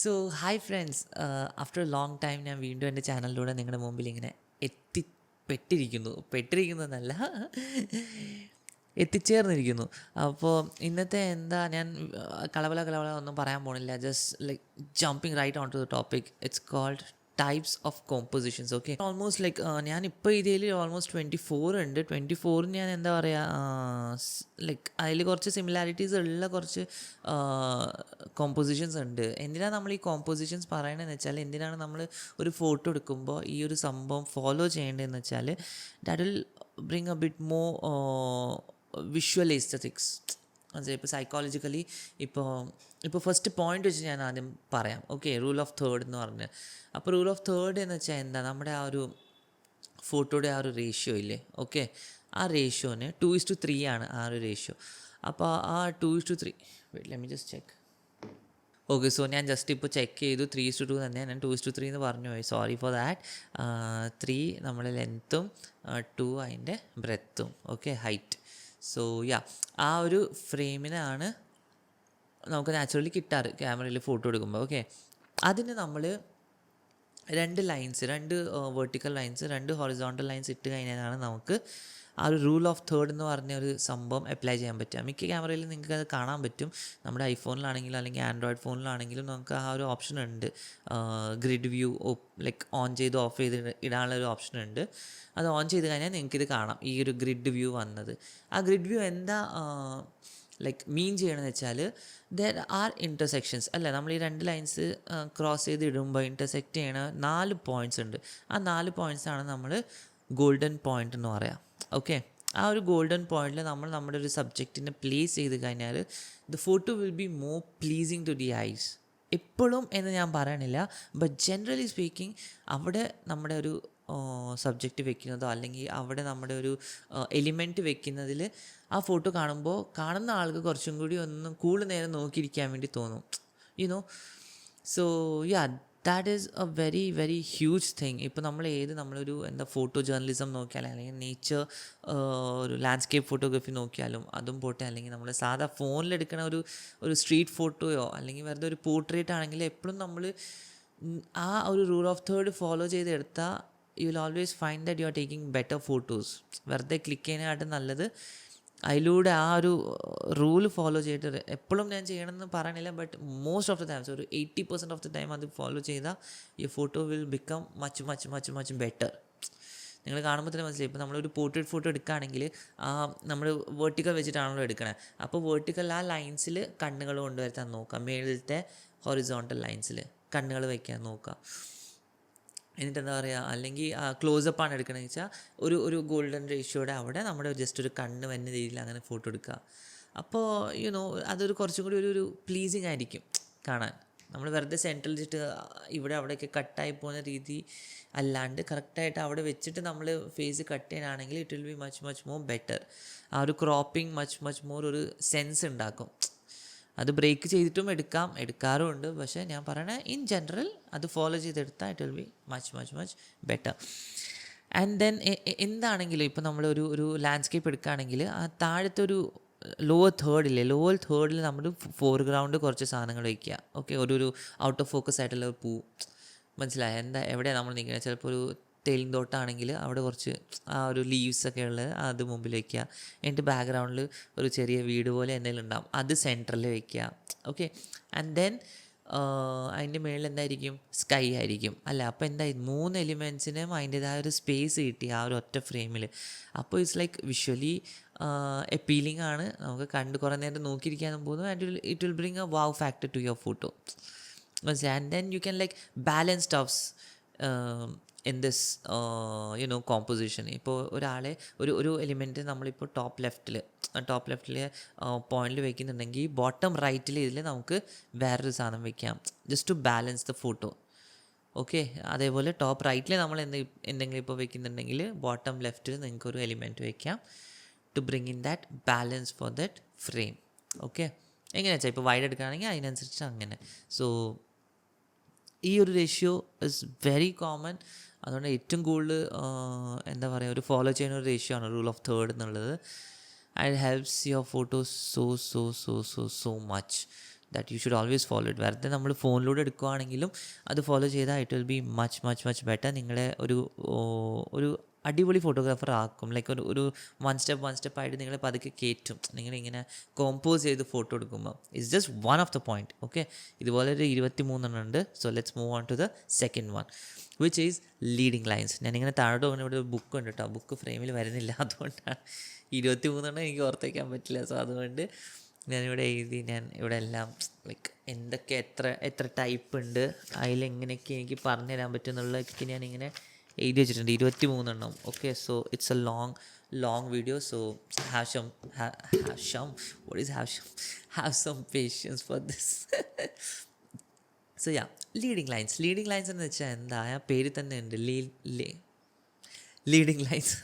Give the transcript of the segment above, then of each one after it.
So hi friends, after A long time ഞാൻ വീണ്ടും എൻ്റെ ചാനലിലൂടെ നിങ്ങളുടെ മുമ്പിൽ ഇങ്ങനെ പെട്ടിരിക്കുന്നതല്ല എത്തിച്ചേർന്നിരിക്കുന്നു. അപ്പോൾ ഇന്നത്തെ എന്താ ഞാൻ കളവല ഒന്നും പറയാൻ പോണില്ല. Just like jumping right on to the topic. It's called types of compositions. Okay, almost like ഞാനിപ്പോൾ ഇതിൽ ഓൾമോസ്റ്റ് 24 ഉണ്ട്. 24 ഞാൻ എന്താ പറയുക, ലൈക്ക് അതിൽ കുറച്ച് സിമിലാരിറ്റീസ് ഉള്ള കുറച്ച് കോമ്പോസിഷൻസ് ഉണ്ട്. എന്തിനാണ് നമ്മൾ ഈ കോമ്പോസിഷൻസ് പറയണതെന്ന് വെച്ചാൽ, എന്തിനാണ് നമ്മൾ ഒരു ഫോട്ടോ എടുക്കുമ്പോൾ ഈ ഒരു സംഭവം ഫോളോ ചെയ്യേണ്ടതെന്ന് വെച്ചാൽ, that will bring A bit more visual aesthetics. മനസ്സിലായി? ഇപ്പോൾ സൈക്കോളജിക്കലി ഇപ്പോൾ ഫസ്റ്റ് പോയിന്റ് വെച്ച് ഞാൻ ആദ്യം പറയാം. ഓക്കെ, റൂൾ ഓഫ് തേർഡ് എന്ന് പറഞ്ഞ്. അപ്പോൾ റൂൾ ഓഫ് തേർഡ് എന്ന് വെച്ചാൽ എന്താ, നമ്മുടെ ആ ഒരു ഫോട്ടോയുടെ ആ ഒരു റേഷ്യോ ഇല്ലേ, ഓക്കെ, ആ റേഷ്യോന് 2:3 ആണ് ആ ഒരു റേഷ്യോ. അപ്പോൾ ആ 2:3, wait let me just check. Okay, so ഞാൻ ജസ്റ്റ് ഇപ്പോൾ ചെക്ക് ചെയ്തു, 3:2 തന്നെ. ഞാൻ 2:3 എന്ന് പറഞ്ഞു പോയി, സോറി ഫോർ ദാറ്റ്. 3 നമ്മുടെ ലെങ്ത്തും 2 അതിൻ്റെ ബ്രെത്തും, ഓക്കെ, ഹൈറ്റ്. സോ യാ, ആ ഒരു ഫ്രെയിമിനാണ് നമുക്ക് നാച്ചുറലി കിട്ടാറ് ക്യാമറയിൽ ഫോട്ടോ എടുക്കുമ്പോൾ. ഓക്കെ, അതിന് നമ്മൾ രണ്ട് വെർട്ടിക്കൽ ലൈൻസ്, രണ്ട് ഹൊറിസോണ്ടൽ ലൈൻസ് ഇട്ട് കഴിഞ്ഞാലാണ് നമുക്ക് ആ ഒരു റൂൾ ഓഫ് തേർഡ് എന്ന് പറഞ്ഞ ഒരു സംഭവം അപ്ലൈ ചെയ്യാൻ പറ്റുക. മിക്ക ക്യാമറയിൽ നിങ്ങൾക്ക് അത് കാണാൻ പറ്റും. നമ്മുടെ ഐഫോണിലാണെങ്കിലും അല്ലെങ്കിൽ ആൻഡ്രോയിഡ് ഫോണിലാണെങ്കിലും നമുക്ക് ആ ഒരു ഓപ്ഷൻ ഉണ്ട്. ഗ്രിഡ് വ്യൂ ലൈക്ക് ഓൺ ചെയ്ത് ഓഫ് ചെയ്ത് ഇടാനുള്ള ഒരു ഓപ്ഷൻ ഉണ്ട്. അത് ഓൺ ചെയ്ത് കഴിഞ്ഞാൽ നിങ്ങൾക്കിത് കാണാം, ഈ ഒരു ഗ്രിഡ് വ്യൂ വന്നത്. ആ ഗ്രിഡ് വ്യൂ എന്താ ലൈക്ക് മീൻ ചെയ്യണമെന്ന് വെച്ചാൽ, ദർ ആർ ഇൻ്റർസെക്ഷൻസ് അല്ലേ, നമ്മൾ ഈ രണ്ട് ലൈൻസ് ക്രോസ് ചെയ്ത് ഇടുമ്പോൾ ഇൻ്റർസെക്റ്റ് ചെയ്യണ 4 പോയിൻറ്റ്സ് ഉണ്ട്. ആ 4 പോയിൻറ്റ്സാണ് നമ്മൾ ഗോൾഡൻ പോയിൻ്റ് എന്ന് പറയാം. ഓക്കെ, ആ ഒരു ഗോൾഡൻ പോയിൻറ്റിൽ നമ്മൾ നമ്മുടെ ഒരു സബ്ജക്റ്റിനെ പ്ലേസ് ചെയ്ത് കഴിഞ്ഞാൽ the photo will be more pleasing to the eyes. എപ്പോഴും എന്ന് ഞാൻ പറയണില്ല, ബട്ട് ജനറലി സ്പീക്കിംഗ് അവിടെ നമ്മുടെ ഒരു സബ്ജക്റ്റ് വെക്കുന്നതോ അല്ലെങ്കിൽ അവിടെ നമ്മുടെ ഒരു എലിമെൻറ്റ് വെക്കുന്നതിൽ ആ ഫോട്ടോ കാണുമ്പോൾ കാണുന്ന ആൾക്ക് കുറച്ചും കൂടി ഒന്ന് കൂടുതൽ നേരം നോക്കിയിരിക്കാൻ വേണ്ടി തോന്നും, you know. So yeah, that is A very very huge thing. ഇപ്പോൾ നമ്മളൊരു ഫോട്ടോ ജേർണലിസം നോക്കിയാലും അല്ലെങ്കിൽ നേച്ചർ ഒരു ലാൻഡ്സ്കേപ്പ് ഫോട്ടോഗ്രാഫി നോക്കിയാലും അതും പോട്ടെ, അല്ലെങ്കിൽ നമ്മൾ സാധാ ഫോണിലെടുക്കണ ഒരു സ്ട്രീറ്റ് ഫോട്ടോയോ അല്ലെങ്കിൽ വെറുതെ ഒരു പോർട്രേറ്റ് ആണെങ്കിൽ എപ്പോഴും നമ്മൾ ആ ഒരു റൂൾ ഓഫ് തേർഡ് ഫോളോ ചെയ്തെടുത്താൽ you will always find that you are taking better photos. വെറുതെ ക്ലിക്ക് ചെയ്യാനായിട്ട് നല്ലത് അതിലൂടെ ആ ഒരു റൂൾ ഫോളോ ചെയ്തിട്ട്, എപ്പോഴും ഞാൻ ചെയ്യണമെന്ന് പറയണില്ല, but most of the times ഒരു 80% ഓഫ് ദ ടൈം അത് ഫോളോ ചെയ്താൽ ഈ photo will become much much much much better. നിങ്ങൾ കാണുമ്പോൾ തന്നെ മനസ്സിലായി. ഇപ്പോൾ നമ്മളൊരു പോർട്രേറ്റ് ഫോട്ടോ എടുക്കുകയാണെങ്കിൽ നമ്മൾ വേർട്ടിക്കൽ വെച്ചിട്ടാണല്ലോ എടുക്കണത്. അപ്പോൾ വേർട്ടിക്കൽ ആ ലൈൻസിൽ കണ്ണുകൾ കൊണ്ടുവരുത്താൻ നോക്കുക, മേളിലത്തെ ഹൊറിസോണ്ടൽ ലൈൻസിൽ കണ്ണുകൾ വയ്ക്കാൻ നോക്കുക. എന്നിട്ട് എന്താ പറയുക, അല്ലെങ്കിൽ ക്ലോസപ്പാണ് എടുക്കണമെന്ന് വെച്ചാൽ ഒരു ഗോൾഡൻ റേഷ്യോയുടെ അവിടെ നമ്മുടെ ജസ്റ്റ് ഒരു കണ്ണ് വന്ന രീതിയിൽ അങ്ങനെ ഫോട്ടോ എടുക്കുക. അപ്പോൾ അതൊരു കുറച്ചും കൂടി ഒരു പ്ലീസിങ് ആയിരിക്കും കാണാൻ. നമ്മൾ വെറുതെ സെൻട്രൽ വെച്ചിട്ട് ഇവിടെ അവിടെയൊക്കെ കട്ടായി പോകുന്ന രീതി അല്ലാണ്ട് കറക്റ്റായിട്ട് അവിടെ വെച്ചിട്ട് നമ്മൾ ഫേസ് കട്ട് ചെയ്യാനാണെങ്കിൽ it will be much much more better. ആ ഒരു ക്രോപ്പിംഗ് മച്ച് മച്ച് മോർ ഒരു സെൻസ് ഉണ്ടാക്കും. അത് ബ്രേക്ക് ചെയ്തിട്ടും എടുക്കാറുമുണ്ട്. പക്ഷേ ഞാൻ പറയണ ഇൻ ജനറൽ അത് ഫോളോ ചെയ്തെടുത്താൽ it will be much much much better. And then എന്താണെങ്കിലും ഇപ്പോൾ ഒരു ലാൻഡ്സ്കേപ്പ് എടുക്കുകയാണെങ്കിൽ ആ താഴത്തെ ഒരു ലോവർ തേർഡിൽ നമ്മൾ ഫോർഗ്രൗണ്ട് കുറച്ച് സാധനങ്ങൾ വയ്ക്കുക. ഓക്കെ, ഒരു ഔട്ട് ഓഫ് ഫോക്കസ് ആയിട്ടുള്ള പൂ, മനസ്സിലായ എവിടെയാണ് നമ്മൾ നിൽക്കുന്നത്. ചിലപ്പോൾ ഒരു തേയിലത്തോട്ടാണെങ്കിൽ അവിടെ കുറച്ച് ആ ഒരു ലീവ്സൊക്കെ ഉള്ളത് അത് മുമ്പിൽ വയ്ക്കുക. എന്നിട്ട് ബാക്ക്ഗ്രൗണ്ടിൽ ഒരു ചെറിയ വീട് പോലെ എന്തെങ്കിലും ഉണ്ടാകും, അത് സെൻറ്ററിൽ വയ്ക്കുക. ഓക്കെ, ആൻഡ് ദെൻ അതിൻ്റെ മുകളിൽ എന്തായിരിക്കും, സ്കൈ ആയിരിക്കും അല്ല. അപ്പോൾ എന്തായി, 3 എലിമെൻറ്റ്സിനും അതിൻ്റേതായ ഒരു സ്പേസ് കിട്ടി ആ ഒരു ഒറ്റ ഫ്രെയിമിൽ. അപ്പോൾ ഇറ്റ്സ് ലൈക്ക് വിഷ്വലി അപ്പീലിംഗ് ആണ്, നമുക്ക് കുറേ നേരം നോക്കിയിരിക്കാനും പോകുന്നു. And it will bring a wow factor to your photo. And then you can like balance stuffs in this composition. ഇപ്പോൾ ഒരു എലിമെൻറ്റ് നമ്മളിപ്പോൾ ടോപ്പ് ലെഫ്റ്റിൽ പോയിന്റിൽ വയ്ക്കുന്നുണ്ടെങ്കിൽ ബോട്ടം റൈറ്റിൽ ഇതിൽ നമുക്ക് വേറൊരു സാധനം വയ്ക്കാം, just to balance the photo. Okay, അതേപോലെ ടോപ്പ് റൈറ്റിൽ നമ്മൾ എന്തെങ്കിലും ഇപ്പോൾ വയ്ക്കുന്നുണ്ടെങ്കിൽ ബോട്ടം ലെഫ്റ്റിൽ നിങ്ങൾക്കൊരു എലിമെൻറ്റ് വയ്ക്കാം to bring in that balance for that frame. Okay, എങ്ങനെയാ വെച്ചാൽ ഇപ്പോൾ വൈഡ് എടുക്കുകയാണെങ്കിൽ അതിനനുസരിച്ച് അങ്ങനെ. സോ ഈ ഒരു റേഷ്യോ ഇസ് വെരി കോമൺ. അതുകൊണ്ട് ഏറ്റവും കൂടുതൽ എന്താ പറയുക, ഒരു ഫോളോ ചെയ്യുന്ന ഒരു റേഷ്യോ ആണ് റൂൾ ഓഫ് തേർഡ് എന്നുള്ളത്. And helps your photos so much that you should always follow it. വെറുതെ നമ്മൾ ഫോണിലൂടെ എടുക്കുകയാണെങ്കിലും അത് ഫോളോ ചെയ്താൽ it will be much much much better. നിങ്ങളെ ഒരു അടിപൊളി ഫോട്ടോഗ്രാഫർ ആക്കും. ലൈക്ക് ഒരു വൺ സ്റ്റെപ്പ് ആയിട്ട് നിങ്ങളെ പതുക്കെ കയറ്റും. നിങ്ങളിങ്ങനെ കോമ്പോസ് ചെയ്ത് ഫോട്ടോ എടുക്കുമ്പോൾ it's just one of the point. Okay, ഇതുപോലെ ഒരു 23 ഉണ്ട്. So let's move on to the second one, which is leading lines. ഞാനിങ്ങനെ താഴോട്ട് പോകുന്ന ഇവിടെ ഒരു ബുക്ക് ഉണ്ട് കേട്ടോ. ബുക്ക് ഫ്രെയിമിൽ വരുന്നില്ല, അതുകൊണ്ടാണ് 23 എനിക്ക് ഓർത്തേക്കാൻ പറ്റില്ല. സോ അതുകൊണ്ട് ഞാനിവിടെ എഴുതി. ഞാൻ ഇവിടെ എല്ലാം ലൈക്ക് എന്തൊക്കെ എത്ര ടൈപ്പ് ഉണ്ട്, അതിലെങ്ങനെയൊക്കെ എനിക്ക് പറഞ്ഞു തരാൻ പറ്റും എന്നുള്ളതൊക്കെ ഞാനിങ്ങനെ എഴുതി വെച്ചിട്ടുണ്ട്. 23 okay, so it's A long video, so have some patience for this. So yeah, leading lines എന്ന് വെച്ചാൽ എന്താ, ആ പേര് തന്നെ ഉണ്ട്, ലീഡിങ് ലൈൻസ്.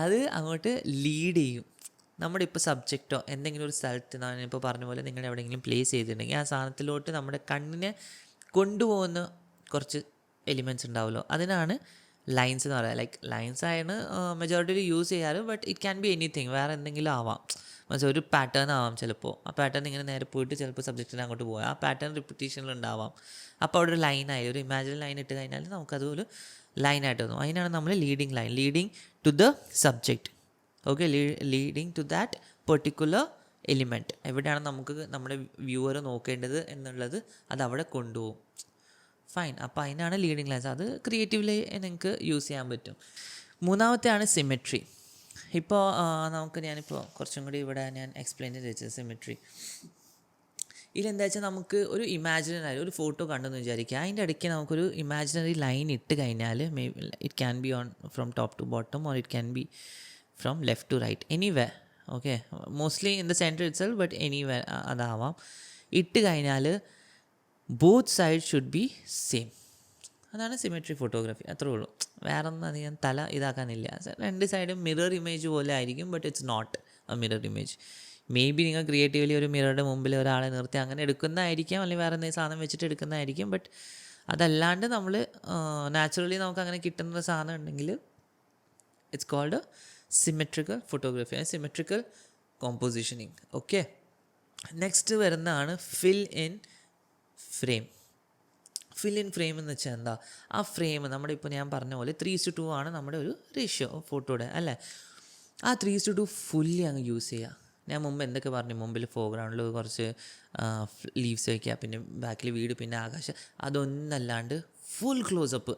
അത് അങ്ങോട്ട് ലീഡ് ചെയ്യും. നമ്മുടെ ഇപ്പോൾ സബ്ജക്റ്റോ എന്തെങ്കിലും ഒരു സ്ഥലത്ത് ഞാനിപ്പോൾ പറഞ്ഞ പോലെ നിങ്ങൾ എവിടെയെങ്കിലും പ്ലേസ് ചെയ്തിട്ടുണ്ടെങ്കിൽ ആ സാധനത്തിലോട്ട് നമ്മുടെ കണ്ണിനെ കൊണ്ടുപോകുന്ന കുറച്ച് എലിമെൻറ്റ്സ് ഉണ്ടാവുമല്ലോ, അതിനാണ് ലൈൻസ് എന്ന് പറയുക. ലൈക്ക് ലൈൻസ് ആണ് മെജോറിറ്റിയിൽ യൂസ് ചെയ്യാറ്, but it can be anything, വേറെ എന്തെങ്കിലും ആവാം. മനസ്സിൽ ഒരു പാറ്റേൺ ആവാം ചിലപ്പോൾ. ആ പാറ്റേൺ ഇങ്ങനെ നേരെ പോയിട്ട് ചിലപ്പോൾ സബ്ജക്റ്റിന് അങ്ങോട്ട് പോകാം. ആ പാറ്റേൺ റിപ്പീറ്റേഷനിലുണ്ടാവാം. അപ്പോൾ അവിടെ ഒരു ലൈനായി, ഒരു ഇമാജിനറി ലൈൻ ഇട്ട് കഴിഞ്ഞാൽ നമുക്കതൊരു ലൈനായിട്ട് തോന്നും. അതിനാണ് നമ്മൾ leading to the subject. Okay, leading to that particular element. എവിടെയാണ് നമുക്ക് നമ്മുടെ വ്യൂവർ നോക്കേണ്ടത് എന്നുള്ളത് അത് അവിടെ കൊണ്ടുപോകും. ഫൈൻ. അപ്പോൾ അതിനാണ് ലീഡിങ് ലൈൻസ്. അത് ക്രിയേറ്റീവ്ലി നിങ്ങൾക്ക് യൂസ് ചെയ്യാൻ പറ്റും. മൂന്നാമത്തെയാണ് സിമെട്രി. ഇപ്പോൾ ഞാനിപ്പോൾ കുറച്ചും കൂടി ഇവിടെ ഞാൻ എക്സ്പ്ലെയിൻ ചെയ്ത് വെച്ചത് സിമെട്രി. ഇതിലെന്താ വെച്ചാൽ നമുക്ക് ഒരു ഇമാജിനറി ഒരു ഫോട്ടോ കണ്ടെന്ന് വിചാരിക്കുക. അതിൻ്റെ ഇടയ്ക്ക് നമുക്കൊരു ഇമാജിനറി ലൈൻ ഇട്ട് കഴിഞ്ഞാൽ it can be from top to bottom, or it can be from left to right, anyway. Okay, mostly in the centre itself, but anyway അതാവാം. ഇട്ട് കഴിഞ്ഞാൽ both side should be same. അതാണ് symmetry photography. അത്രേ ഉള്ളൂ. വേറെ ഒന്നും അധികം തല ഇതാക്കാനില്ല. രണ്ട് സൈഡും മിറർ ഇമേജ് പോലെ ആയിരിക്കും, but it's not a mirror image. Maybe നിങ്ങൾ ക്രിയേറ്റീവ്ലി ഒരു മിററുടെ മുമ്പിൽ ഒരാളെ നിർത്തി അങ്ങനെ എടുക്കുന്നതായിരിക്കാം, അല്ലെങ്കിൽ വേറെ എന്തെങ്കിലും സാധനം വെച്ചിട്ട് എടുക്കുന്നതായിരിക്കും. ബട്ട് അതല്ലാണ്ട് നമ്മൾ നാച്ചുറലി നമുക്ക് അങ്ങനെ കിട്ടുന്ന സാധനം ഉണ്ടെങ്കിൽ it's called symmetrical photography, symmetrical compositioning. Okay, next വരുന്നതാണ് fill in frame. Fill in frame എന്ന് വെച്ചാൽ എന്താ, ആ ഫ്രെയിം നമ്മുടെ ഇപ്പോൾ ഞാൻ പറഞ്ഞ പോലെ 3:2 ആണ് നമ്മുടെ ഒരു റേഷ്യോ ഫോട്ടോയുടെ, അല്ലേ? ആ 3:2 ഫുള്ളി അങ്ങ് യൂസ് ചെയ്യുക. ഞാൻ മുമ്പ് എന്തൊക്കെ പറഞ്ഞു, മുമ്പിൽ ഫോർഗ്രൗണ്ടിൽ കുറച്ച് ലീവ്സ് വയ്ക്കുക, പിന്നെ ബാക്കിൽ വീട്, പിന്നെ ആകാശം, അതൊന്നല്ലാണ്ട് ഫുൾ ക്ലോസപ്പ്.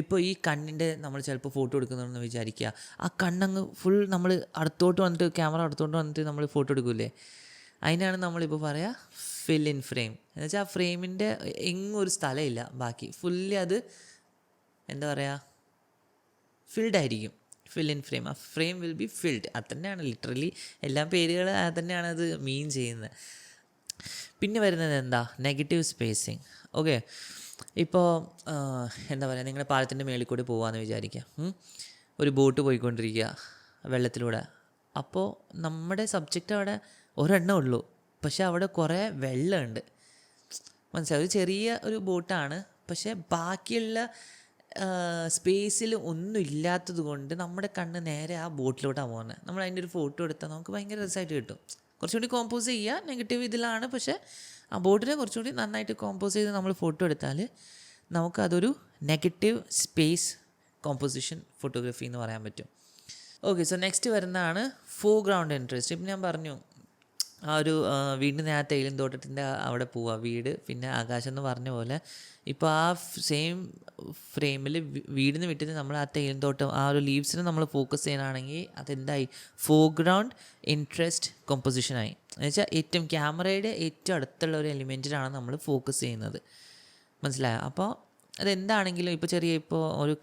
ഇപ്പോൾ ഈ കണ്ണിൻ്റെ നമ്മൾ ചിലപ്പോൾ ഫോട്ടോ എടുക്കുന്നതെന്ന് വിചാരിക്കുക, ആ കണ്ണങ്ങ് ഫുൾ നമ്മൾ അടുത്തോട്ട് വന്നിട്ട് ക്യാമറ അടുത്തോട്ട് വന്നിട്ട് നമ്മൾ ഫോട്ടോ എടുക്കില്ലേ, അതിനാണ് നമ്മളിപ്പോൾ പറയുക ഫിൽ ഇൻ ഫ്രെയിം. എന്ന് വെച്ചാൽ ആ ഫ്രെയിമിൻ്റെ എങ്ങും ഒരു സ്ഥലമില്ല, ബാക്കി ഫുള്ളി അത് എന്താ പറയുക ഫിൽഡായിരിക്കും. ഫിൽ ഇൻ ഫ്രെയിം, ആ ഫ്രെയിം വിൽ ബി ഫിൽഡ്. അത് തന്നെയാണ് ലിറ്ററലി എല്ലാ പേരുകൾ അത് തന്നെയാണ് അത് മീൻ ചെയ്യുന്നത്. പിന്നെ വരുന്നത് എന്താ, നെഗറ്റീവ് സ്പേസിങ്. ഓക്കെ, ഇപ്പോൾ എന്താ പറയുക, നിങ്ങളുടെ പാലത്തിൻ്റെ മേളിൽ കൂടി പോകാമെന്ന് വിചാരിക്കുക. ഒരു ബോട്ട് പോയിക്കൊണ്ടിരിക്കുക വെള്ളത്തിലൂടെ. അപ്പോൾ നമ്മുടെ സബ്ജക്റ്റ് അവിടെ ഒരെണ്ണം ഉള്ളൂ, പക്ഷെ അവിടെ കുറേ വെള്ളമുണ്ട്. മനസ്സിലായി, ഒരു ചെറിയ ഒരു ബോട്ടാണ്, പക്ഷേ ബാക്കിയുള്ള സ്പേസിൽ ഒന്നും ഇല്ലാത്തത് കൊണ്ട് നമ്മുടെ കണ്ണ് നേരെ ആ ബോട്ടിലോട്ടാണ് പോകുന്നത്. നമ്മൾ അതിൻ്റെ ഒരു ഫോട്ടോ എടുത്താൽ നമുക്ക് ഭയങ്കര രസമായിട്ട് കിട്ടും. കുറച്ചുകൂടി കോമ്പോസ് ചെയ്യുക, നെഗറ്റീവ് ഇതിലാണ്, പക്ഷേ ആ ബോട്ടിനെ കുറച്ചുകൂടി നന്നായിട്ട് കോമ്പോസ് ചെയ്ത് നമ്മൾ ഫോട്ടോ എടുത്താൽ നമുക്കതൊരു നെഗറ്റീവ് സ്പേസ് കോമ്പോസിഷൻ ഫോട്ടോഗ്രാഫി എന്ന് പറയാൻ പറ്റും. ഓക്കെ, സോ നെക്സ്റ്റ് വരുന്നതാണ് ഫോർഗ്രൗണ്ട് ഇൻട്രസ്റ്റ്. ഇപ്പം ഞാൻ പറഞ്ഞു ആ ഒരു വീടിൻ്റെ ആ തേയിലും തോട്ടത്തിൻ്റെ അവിടെ പോവുക, വീട് പിന്നെ ആകാശം എന്ന് പറഞ്ഞ പോലെ. ഇപ്പോൾ ആ സെയിം ഫ്രെയിമിൽ വീടിന് വിട്ടിട്ട് നമ്മൾ ആ തേയിലും തോട്ടം ആ ഒരു ലീവ്സിന് നമ്മൾ ഫോക്കസ് ചെയ്യാനാണെങ്കിൽ അതെന്തായി, ഫോർഗ്രൗണ്ട് ഇൻട്രസ്റ്റ് കോമ്പോസിഷനായി. എന്നുവെച്ചാൽ ക്യാമറയുടെ ഏറ്റവും അടുത്തുള്ള ഒരു എലിമെൻറ്റിലാണ് നമ്മൾ ഫോക്കസ് ചെയ്യുന്നത്. മനസ്സിലായോ? അപ്പോൾ അതെന്താണെങ്കിലും ഇപ്പോൾ ഇപ്പോൾ ഒരു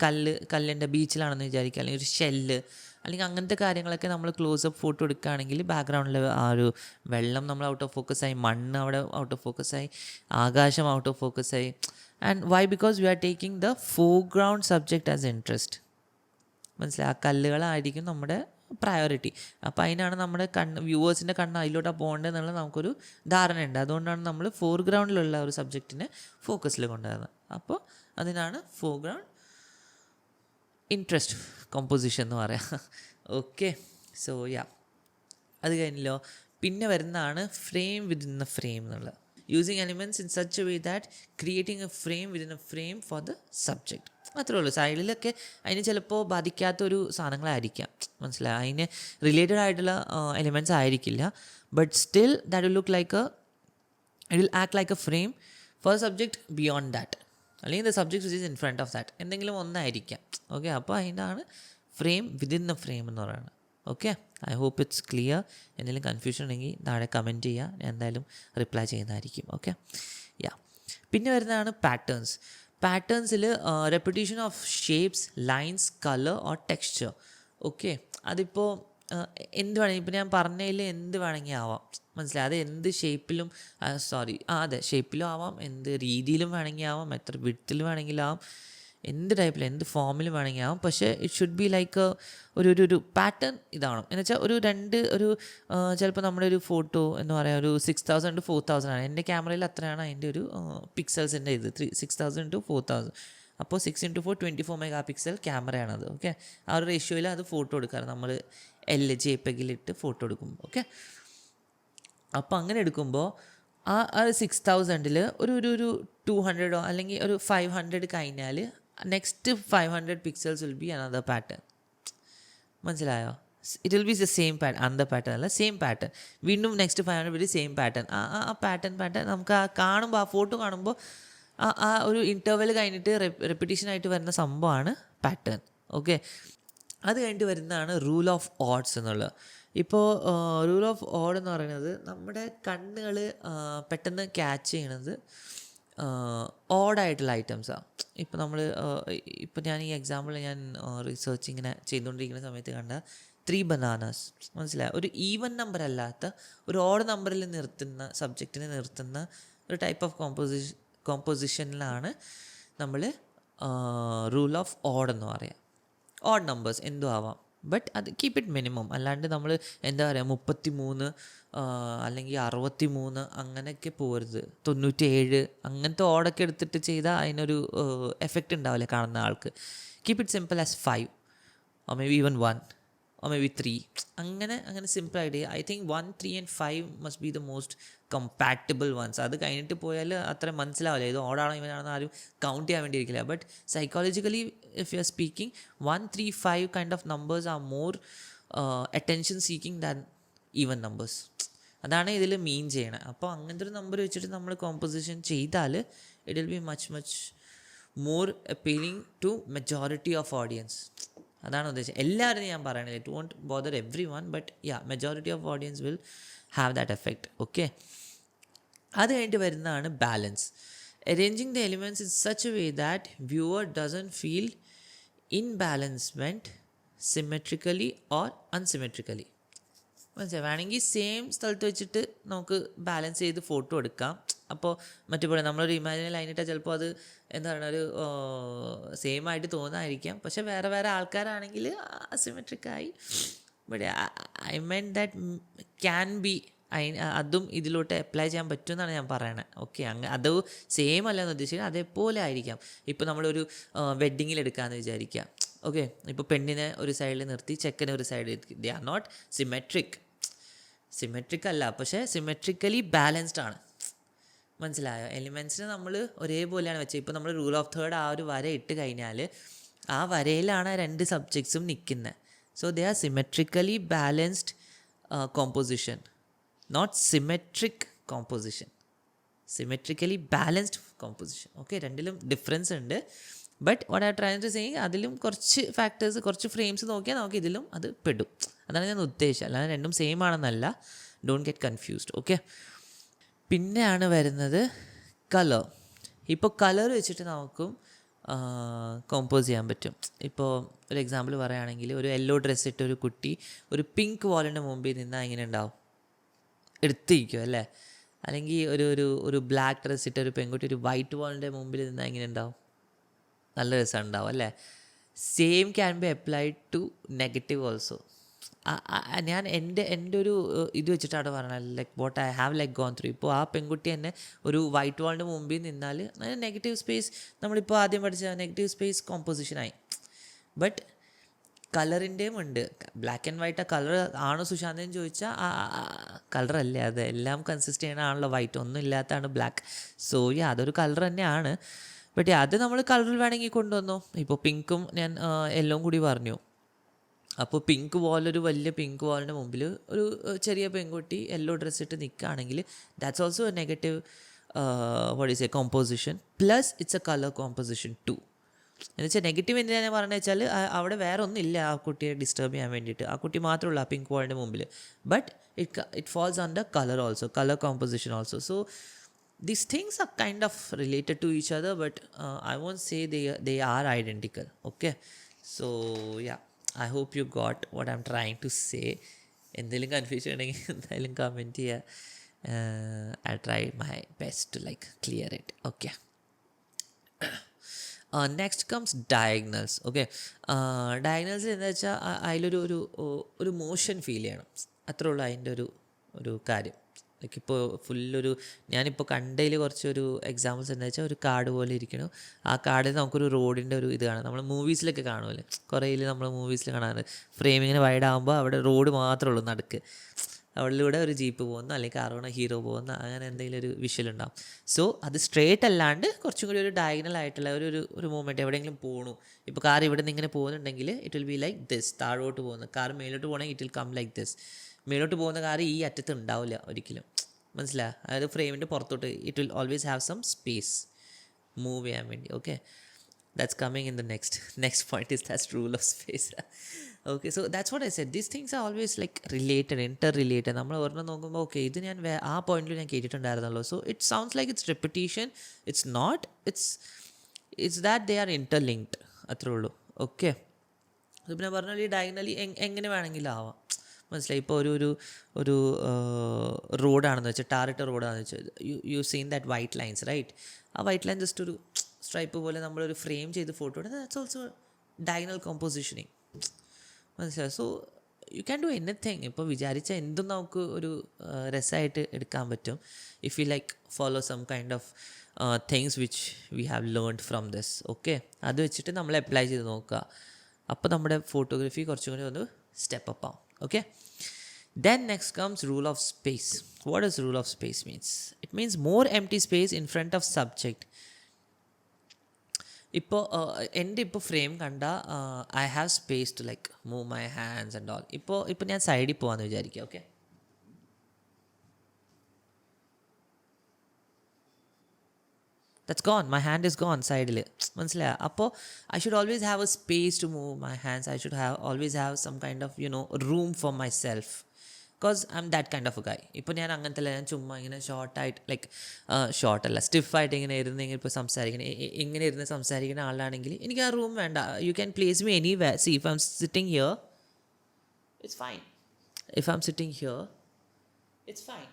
കല്ലിൻ്റെ ബീച്ചിലാണെന്ന് വിചാരിക്കുക, അല്ലെങ്കിൽ ഒരു ഷെല്ല്, അല്ലെങ്കിൽ അങ്ങനത്തെ കാര്യങ്ങളൊക്കെ നമ്മൾ ക്ലോസപ്പ് ഫോട്ടോ എടുക്കുകയാണെങ്കിൽ ബാക്ക്ഗ്രൗണ്ടിൽ ആ ഒരു വെള്ളം നമ്മൾ ഔട്ട് ഓഫ് ഫോക്കസായി, മണ്ണ് അവിടെ ഔട്ട് ഓഫ് ഫോക്കസായി, ആകാശം ഔട്ട് ഓഫ് ഫോക്കസായി. And why? Because we are taking the foreground subject as interest. മനസ്സിലായി? ആ കല്ലുകളായിരിക്കും നമ്മുടെ പ്രയോറിറ്റി. അപ്പോൾ അതിനാണ് നമ്മുടെ വ്യൂവേഴ്സിൻ്റെ കണ്ണ് അതിലോട്ടാണ് പോകേണ്ടത് എന്നുള്ളത് നമുക്കൊരു ധാരണയുണ്ട്. അതുകൊണ്ടാണ് നമ്മൾ ഫോർഗ്രൗണ്ടിലുള്ള ഒരു സബ്ജക്റ്റിനെ ഫോക്കസിൽ കൊണ്ടുവരുന്നത്. അപ്പോൾ അതിനാണ് ഫോർഗ്രൗണ്ട് ഇൻട്രസ്റ്റ് കോമ്പോസിഷൻ എന്ന് പറയാം. ഓക്കെ, സോ യാ, അത് കഴിഞ്ഞല്ലോ. പിന്നെ വരുന്നതാണ് ഫ്രെയിം വിതിൻ എ ഫ്രെയിം എന്നുള്ളത്. Using elements in such a way that creating A frame within A frame for the subject. അത്രേ ഉള്ളൂ. സൈഡിലൊക്കെ അതിന് ചിലപ്പോൾ ബാധിക്കാത്തൊരു സാധനങ്ങളായിരിക്കാം, മനസ്സിലായി, അതിന് റിലേറ്റഡ് ആയിട്ടുള്ള എലിമെൻറ്റ്സ് ആയിരിക്കില്ല. But still that will look like it will act like a frame for subject beyond that, അല്ലെങ്കിൽ the subject which is in front of that, എന്തെങ്കിലും ഒന്നായിരിക്കാം. ഓക്കെ, അപ്പോൾ അതിൻ്റെയാണ് ഫ്രെയിം വിതിൻ ദ ഫ്രെയിം എന്ന് പറയുന്നത്. Okay, I hope it's clear. എന്തെങ്കിലും confusion ഉണ്ടെങ്കിൽ താഴെ കമൻറ്റ് ചെയ്യുക, ഞാൻ എന്തായാലും റിപ്ലൈ ചെയ്യുന്നതായിരിക്കും. Okay, yeah. പിന്നെ വരുന്നതാണ് പാറ്റേൺസ്. പാറ്റേൺസിൽ repetition of shapes, lines, colour or texture. Okay, അതിപ്പോൾ എന്ത് വേണമെങ്കിൽ, ഇപ്പോൾ ഞാൻ പറഞ്ഞതിൽ എന്ത് വേണമെങ്കിൽ ആവാം, മനസ്സിലായി. അത് എന്ത് ഷേപ്പിലും അതെ ഷേപ്പിലും ആവാം, എന്ത് രീതിയിലും വേണമെങ്കിൽ ആവാം, എത്ര വിഡ്ത്തിൽ വേണമെങ്കിലും ആവാം, എന്ത് ടൈപ്പിൽ എന്ത് ഫോമിൽ വേണമെങ്കിൽ ആവാം. പക്ഷേ ഇറ്റ് ഷുഡ് ബി ലൈക്ക് ഒരു പാറ്റേൺ ഇതാണ്. എന്ന് വെച്ചാൽ ചിലപ്പോൾ നമ്മുടെ ഒരു ഫോട്ടോ എന്ന് പറയാം ഒരു 6000 to 4000 ആണ്. എൻ്റെ ക്യാമറയിൽ അത്രയാണ് അതിൻ്റെ ഒരു പിക്സൽസിൻ്റെ ഇത് 6000 to 4000. അപ്പോൾ 6x4 24 മെഗാ പിക്സൽ ക്യാമറയാണത്. ഓക്കെ, ആ ഒരു റേഷ്യോയിൽ അത് ഫോട്ടോ എടുക്കാറ് നമ്മൾ JPEG-ലിട്ട് ഫോട്ടോ എടുക്കും. ഓക്കെ, അപ്പോൾ അങ്ങനെ എടുക്കുമ്പോൾ ആ 6000-ൽ ഒരു 200 അല്ലെങ്കിൽ ഒരു 500 കഴിഞ്ഞാൽ next 500 pixels will be another pattern. മനസ്സിലായോ? It will be the same pattern, another pattern അല്ല, സെയിം പാറ്റേൺ. വീണ്ടും നെക്സ്റ്റ് 500 വിൽ സെയിം പാറ്റേൺ. ആ പാറ്റേൺ നമുക്ക് കാണുമ്പോൾ, ആ ഫോട്ടോ കാണുമ്പോൾ ആ ഒരു ഇൻ്റർവെൽ കഴിഞ്ഞിട്ട് റെപ്പിറ്റീഷനായിട്ട് വരുന്ന സംഭവമാണ് പാറ്റേൺ. ഓക്കെ, അത് കഴിഞ്ഞിട്ട് വരുന്നതാണ് റൂൾ ഓഫ് ഓഡ്സ് എന്നുള്ളത്. ഇപ്പോൾ റൂൾ ഓഫ് ഓഡ് എന്ന് പറയുന്നത് നമ്മുടെ കണ്ണുകൾ പെട്ടെന്ന് ക്യാച്ച് ചെയ്യണത് ഓഡായിട്ടുള്ള ഐറ്റംസാണ്. ഇപ്പോൾ ഞാൻ ഈ എക്സാമ്പിൾ ഞാൻ റിസർച്ച് ഇങ്ങനെ ചെയ്തുകൊണ്ടിരിക്കുന്ന സമയത്ത് കണ്ട 3 bananas, മനസ്സിലായി, ഒരു ഈവൻ നമ്പർ അല്ലാത്ത ഒരു ഓഡ് നമ്പറിൽ സബ്ജക്റ്റിനെ നിർത്തുന്ന ഒരു ടൈപ്പ് ഓഫ് കോമ്പോസിഷനിലാണ് നമ്മൾ റൂൾ ഓഫ് ഓഡ് എന്ന് പറയാം. ഓഡ് നമ്പേഴ്സ് എന്തും ആവാം, ബട്ട് അത് കീപ്പ് ഇറ്റ് മിനിമം. അല്ലാണ്ട് നമ്മൾ എന്താ പറയുക 33 അല്ലെങ്കിൽ 63 അങ്ങനെയൊക്കെ പോരുത്, 97 അങ്ങനത്തെ ഓടൊക്കെ എടുത്തിട്ട് ചെയ്താൽ അതിനൊരു എഫക്റ്റ് ഉണ്ടാവില്ല കാണുന്ന ആൾക്ക്. Keep it simple as 5 or maybe even 1 or maybe 3. അങ്ങനെ സിമ്പിൾ ആയിട്ട് I think 1, 3 and 5 must be the most compatible ones. അത് കഴിഞ്ഞിട്ട് പോയാൽ അത്ര മനസ്സിലാവില്ല ഇത് ഓടാണോ ഇവനാണെന്ന് ആരും കൗണ്ട് ചെയ്യാൻ വേണ്ടി ഇരിക്കില്ല. But psychologically if you are speaking 1, 3, 5 kind of numbers are more attention seeking than even numbers. അതാണ് ഇതിൽ മീൻ ചെയ്യണത്. അപ്പോൾ അങ്ങനത്തെ ഒരു നമ്പർ വെച്ചിട്ട് നമ്മൾ കോമ്പോസിഷൻ ചെയ്താൽ it will be much more appealing to majority of audience. അതാണ് ഉദ്ദേശം. എല്ലാവരും ഞാൻ പറയണത് it won't bother everyone, but majority of audience will have that effect. Okay, അത് കഴിഞ്ഞിട്ട് വരുന്നതാണ് balance. Arranging the elements in such a way that viewer doesn't feel imbalancement symmetrically or unsymmetrically. മനസ്സിലായി, വേണമെങ്കിൽ സെയിം സ്ഥലത്ത് വെച്ചിട്ട് നമുക്ക് balance ചെയ്ത് photo എടുക്കാം. അപ്പോൾ മറ്റേ നമ്മളൊരു ഇമാജിനറി ലൈനിട്ടാൽ ചിലപ്പോൾ അത് എന്താ പറയുക ഒരു സെയിം ആയിട്ട് തോന്നാതിരിക്കാം. പക്ഷെ വേറെ ആൾക്കാരാണെങ്കിൽ അസിമെട്രിക്കായി. But I mean that can be, അതും ഇതിലോട്ട് അപ്ലൈ ചെയ്യാൻ പറ്റുമെന്നാണ് ഞാൻ പറയണത്. ഓക്കെ, അത് സെയിം അല്ലെന്ന് ഉദ്ദേശിക്കുന്നത് അതേപോലെ ആയിരിക്കാം. ഇപ്പോൾ നമ്മളൊരു വെഡ്ഡിങ്ങിൽ എടുക്കാമെന്ന് വിചാരിക്കാം. ഓക്കെ, ഇപ്പോൾ പെണ്ണിനെ ഒരു സൈഡിൽ നിർത്തി ചെക്കനെ ഒരു സൈഡിൽ, ദേ ആർ നോട്ട് സിമെട്രിക് അല്ല, പക്ഷേ സിമെട്രിക്കലി ബാലൻസ്ഡ് ആണ്. മനസ്സിലായോ? എലിമെൻറ്റ്സിനെ നമ്മൾ ഒരേപോലെയാണ് വെച്ചത്. ഇപ്പോൾ നമ്മൾ റൂൾ ഓഫ് തേർഡ് ആ ഒരു വര ഇട്ട് കഴിഞ്ഞാൽ ആ വരയിലാണ് 2 സബ്ജക്ട്സും നിൽക്കുന്നത്. So they are symmetrically balanced composition, not symmetric composition, symmetrically balanced composition. Okay, രണ്ടിലും ഡിഫറൻസ് ഉണ്ട്. But what I try to say, അതിലും കുറച്ച് ഫാക്ടേഴ്സ്, കുറച്ച് ഫ്രെയിംസ് നോക്കിയാൽ നമുക്ക് ഇതിലും അത് പെടും. അതാണ് ഞാൻ ഉദ്ദേശിച്ചത്, അല്ലാതെ രണ്ടും സെയിം ആണെന്നല്ല. Don't get confused. ഓക്കെ, പിന്നെയാണ് വരുന്നത് കളർ. ഇപ്പോൾ കളർ വെച്ചിട്ട് നമുക്കും കോമ്പോസ് ചെയ്യാൻ പറ്റും. ഇപ്പോൾ ഒരു എക്സാമ്പിൾ പറയുകയാണെങ്കിൽ ഒരു യെല്ലോ ഡ്രസ്സ് ഇട്ട് ഒരു കുട്ടി ഒരു പിങ്ക് വാളിൻ്റെ മുമ്പിൽ നിന്നാൽ എങ്ങനെ ഉണ്ടാവും? എടുത്തിരിക്കും അല്ലേ? അല്ലെങ്കിൽ ഒരു ബ്ലാക്ക് ഡ്രസ്സ് ഇട്ട് ഒരു പെൺകുട്ടി ഒരു വൈറ്റ് വാളിൻ്റെ മുമ്പിൽ നിന്നാൽ എങ്ങനെ ഉണ്ടാവും? നല്ല രസം ഉണ്ടാവും അല്ലേ? Same can be applied to negative also. ഞാൻ എൻ്റെ ഒരു ഇത് വെച്ചിട്ടാണ് പറഞ്ഞത്, like what I have like gone through. ഇപ്പോൾ ആ പെൺകുട്ടി തന്നെ ഒരു വൈറ്റ് വാളിൻ്റെ മുമ്പിൽ നിന്നാൽ നെഗറ്റീവ് സ്പേസ്, നമ്മളിപ്പോൾ ആദ്യം പഠിച്ച നെഗറ്റീവ് സ്പേസ് കോമ്പോസിഷനായി. ബട്ട് കളറിൻ്റെയും ഉണ്ട്. ബ്ലാക്ക് ആൻഡ് വൈറ്റ് ആ കളർ ആണോ സുശാന്തെന്ന് ചോദിച്ചാൽ കളറല്ലേ, അത് എല്ലാം കൺസിസ്റ്റ് ചെയ്യണതാണല്ലോ, വൈറ്റ് ഒന്നും ഇല്ലാത്തതാണ് ബ്ലാക്ക്. സോ അതൊരു കളർ തന്നെയാണ്. ബട്ട് അത് നമ്മൾ കളറിൽ വേണമെങ്കിൽ കൊണ്ടുവന്നു. ഇപ്പോൾ പിങ്കും ഞാൻ എല്ലാം കൂടി പറഞ്ഞു. അപ്പോൾ പിങ്ക് വാളൊരു വലിയ പിങ്ക് വാളിൻ്റെ മുമ്പിൽ ഒരു ചെറിയ പെൺകുട്ടി യെല്ലോ ഡ്രസ്സ് ഇട്ട് നിൽക്കുകയാണെങ്കിൽ that's also a negative what is a composition. Plus it's a colour composition too. എന്ന് വെച്ചാൽ നെഗറ്റീവ് എന്തിനാണ് പറയുന്നത് വെച്ചാൽ അവിടെ വേറെ ഒന്നുമില്ല ആ കുട്ടിയെ ഡിസ്റ്റർബ് ചെയ്യാൻ വേണ്ടിയിട്ട്. ആ കുട്ടി മാത്രമേ ഉള്ളൂ ആ പിങ്ക് വാളിൻ്റെ മുമ്പിൽ. But it falls under colour also, colour composition also. So these things are kind of related to each other, but I won't say they are identical. Okay, so yeah, I hope you got what I'm trying to say. എന്തെങ്കിലും confusion ഉണ്ടെങ്കിൽ എന്തായാലും comment ചെയ്യുക. I try my best to like clear it. Okay. Next comes diagonals. Okay, diagonals എന്താ വെച്ചാൽ അതിലൊരു ഒരു motion feel ചെയ്യണം, അത്രേ ഉള്ളൂ അതിൻ്റെ ഒരു കാര്യം. ലൈക്ക് ഇപ്പോൾ ഫുള്ളൊരു ഞാനിപ്പോൾ കണ്ടതിൽ കുറച്ചൊരു എക്സാമ്പിൾസ് എന്താ വെച്ചാൽ ഒരു കാർഡ് പോലെ ഇരിക്കണം. ആ കാർഡിൽ നമുക്കൊരു റോഡിൻ്റെ ഒരു ഇത് കാണാം. നമ്മൾ മൂവീസിലൊക്കെ കാണുമല്ലേ, കുറേയിൽ നമ്മൾ മൂവീസിൽ കാണാറുണ്ട്. ഫ്രെയിമിങ്ങനെ വൈഡ് ആകുമ്പോൾ അവിടെ റോഡ് മാത്രമേ ഉള്ളൂ നടുക്ക്, അവിടെലൂടെ ഒരു ജീപ്പ് പോകുന്ന അല്ലെങ്കിൽ കാറോണ ഹീറോ പോകുന്ന അങ്ങനെ എന്തെങ്കിലും ഒരു വിഷ്വൽ ഉണ്ടാവും. സോ അത് സ്ട്രേറ്റ് അല്ലാണ്ട് കുറച്ചും കൂടി ഒരു ഡയഗണൽ ആയിട്ടുള്ള ഒരു മൂവ്മെൻറ്റ് എവിടെയെങ്കിലും പോകണു. ഇപ്പോൾ കാർ ഇവിടെ നിന്ന് ഇങ്ങനെ പോകുന്നുണ്ടെങ്കിൽ it will be like this. താഴോട്ട് പോകുന്നു കാർ മേലോട്ട് പോകണമെങ്കിൽ it will come like this. മേലോട്ട് പോകുന്ന കാർ ഈ അറ്റത്ത് ഉണ്ടാവില്ല ഒരിക്കലും, മനസ്സിലായി? അതായത് ഫ്രെയിമിൻ്റെ പുറത്തോട്ട് it will always have some space move ചെയ്യാൻ വേണ്ടി. Okay, that's coming in the next point is that's rule of space. Okay, so that's what I said, these things are always like related, interrelated. നമ്മൾ ഒരെണ്ണം നോക്കുമ്പോൾ okay ഇത് ഞാൻ ആ പോയിന്റിൽ ഞാൻ കേട്ടിട്ടുണ്ടായിരുന്നല്ലോ. So it sounds like it's repetition. It's not, it's that they are interlinked, അത്രേ ഉള്ളൂ. ഓക്കെ, പിന്നെ പറഞ്ഞാൽ ഈ ഡയഗണലി എങ്ങനെ വേണമെങ്കിലും ആവാം, മനസ്സിലായി? ഇപ്പോൾ ഒരു റോഡാണെന്ന് വെച്ചാൽ, ടാറിട്ട റോഡാണെന്ന് വെച്ചാൽ you seen that white lines right. ആ വൈറ്റ് ലൈൻ ജസ്റ്റ് ഒരു സ്ട്രൈപ്പ് പോലെ നമ്മളൊരു ഫ്രെയിം ചെയ്ത് ഫോട്ടോ എടുത്താൽ ദാറ്റ്സ് ഓൾസോ ഡയഗണൽ കോമ്പോസിഷനിങ്, മനസ്സിലായി? So you can do anything. ഇപ്പോൾ വിചാരിച്ച എന്തും നമുക്ക് ഒരു രസമായിട്ട് എടുക്കാൻ പറ്റും if you like follow some kind of things which we have learned from this. Okay, അത് വെച്ചിട്ട് നമ്മൾ അപ്ലൈ ചെയ്ത് നോക്കുക. അപ്പോൾ നമ്മുടെ ഫോട്ടോഗ്രാഫി കുറച്ചും കൂടി ഒന്ന് സ്റ്റെപ്പ് അപ്പ് ആവും. Okay, then next comes rule of space. What does rule of space means? It means more empty space in front of subject. ഇപ്പോൾ എൻ്റെ ഇപ്പോൾ ഫ്രെയിം കണ്ട I have space to like move my hands and all. ഇപ്പോൾ ഞാൻ സൈഡിൽ പോകാമെന്ന് വിചാരിക്കുക. Okay, that's gone, my hand is gone സൈഡിൽ, മനസ്സിലായ? അപ്പോൾ I should always have a space to move my hands. I should always have some kind of room for myself, because I'm that kind of a guy. ഇപ്പോൾ ഞാൻ അങ്ങനത്തെ അല്ല, ഞാൻ ചുമ്മാ ഇങ്ങനെ ഷോർട്ടായിട്ട് ലൈക്ക് ഷോർട്ടല്ല സ്റ്റിഫായിട്ട് ഇങ്ങനെ ഇരുന്നെങ്കിൽ ഇപ്പോൾ ഇങ്ങനെ ഇരുന്ന് സംസാരിക്കുന്ന ആളാണെങ്കിൽ എനിക്ക് ആ റൂം വേണ്ട. You can place me anywhere. See if I M sitting here it's fine. If I M sitting here it's fine.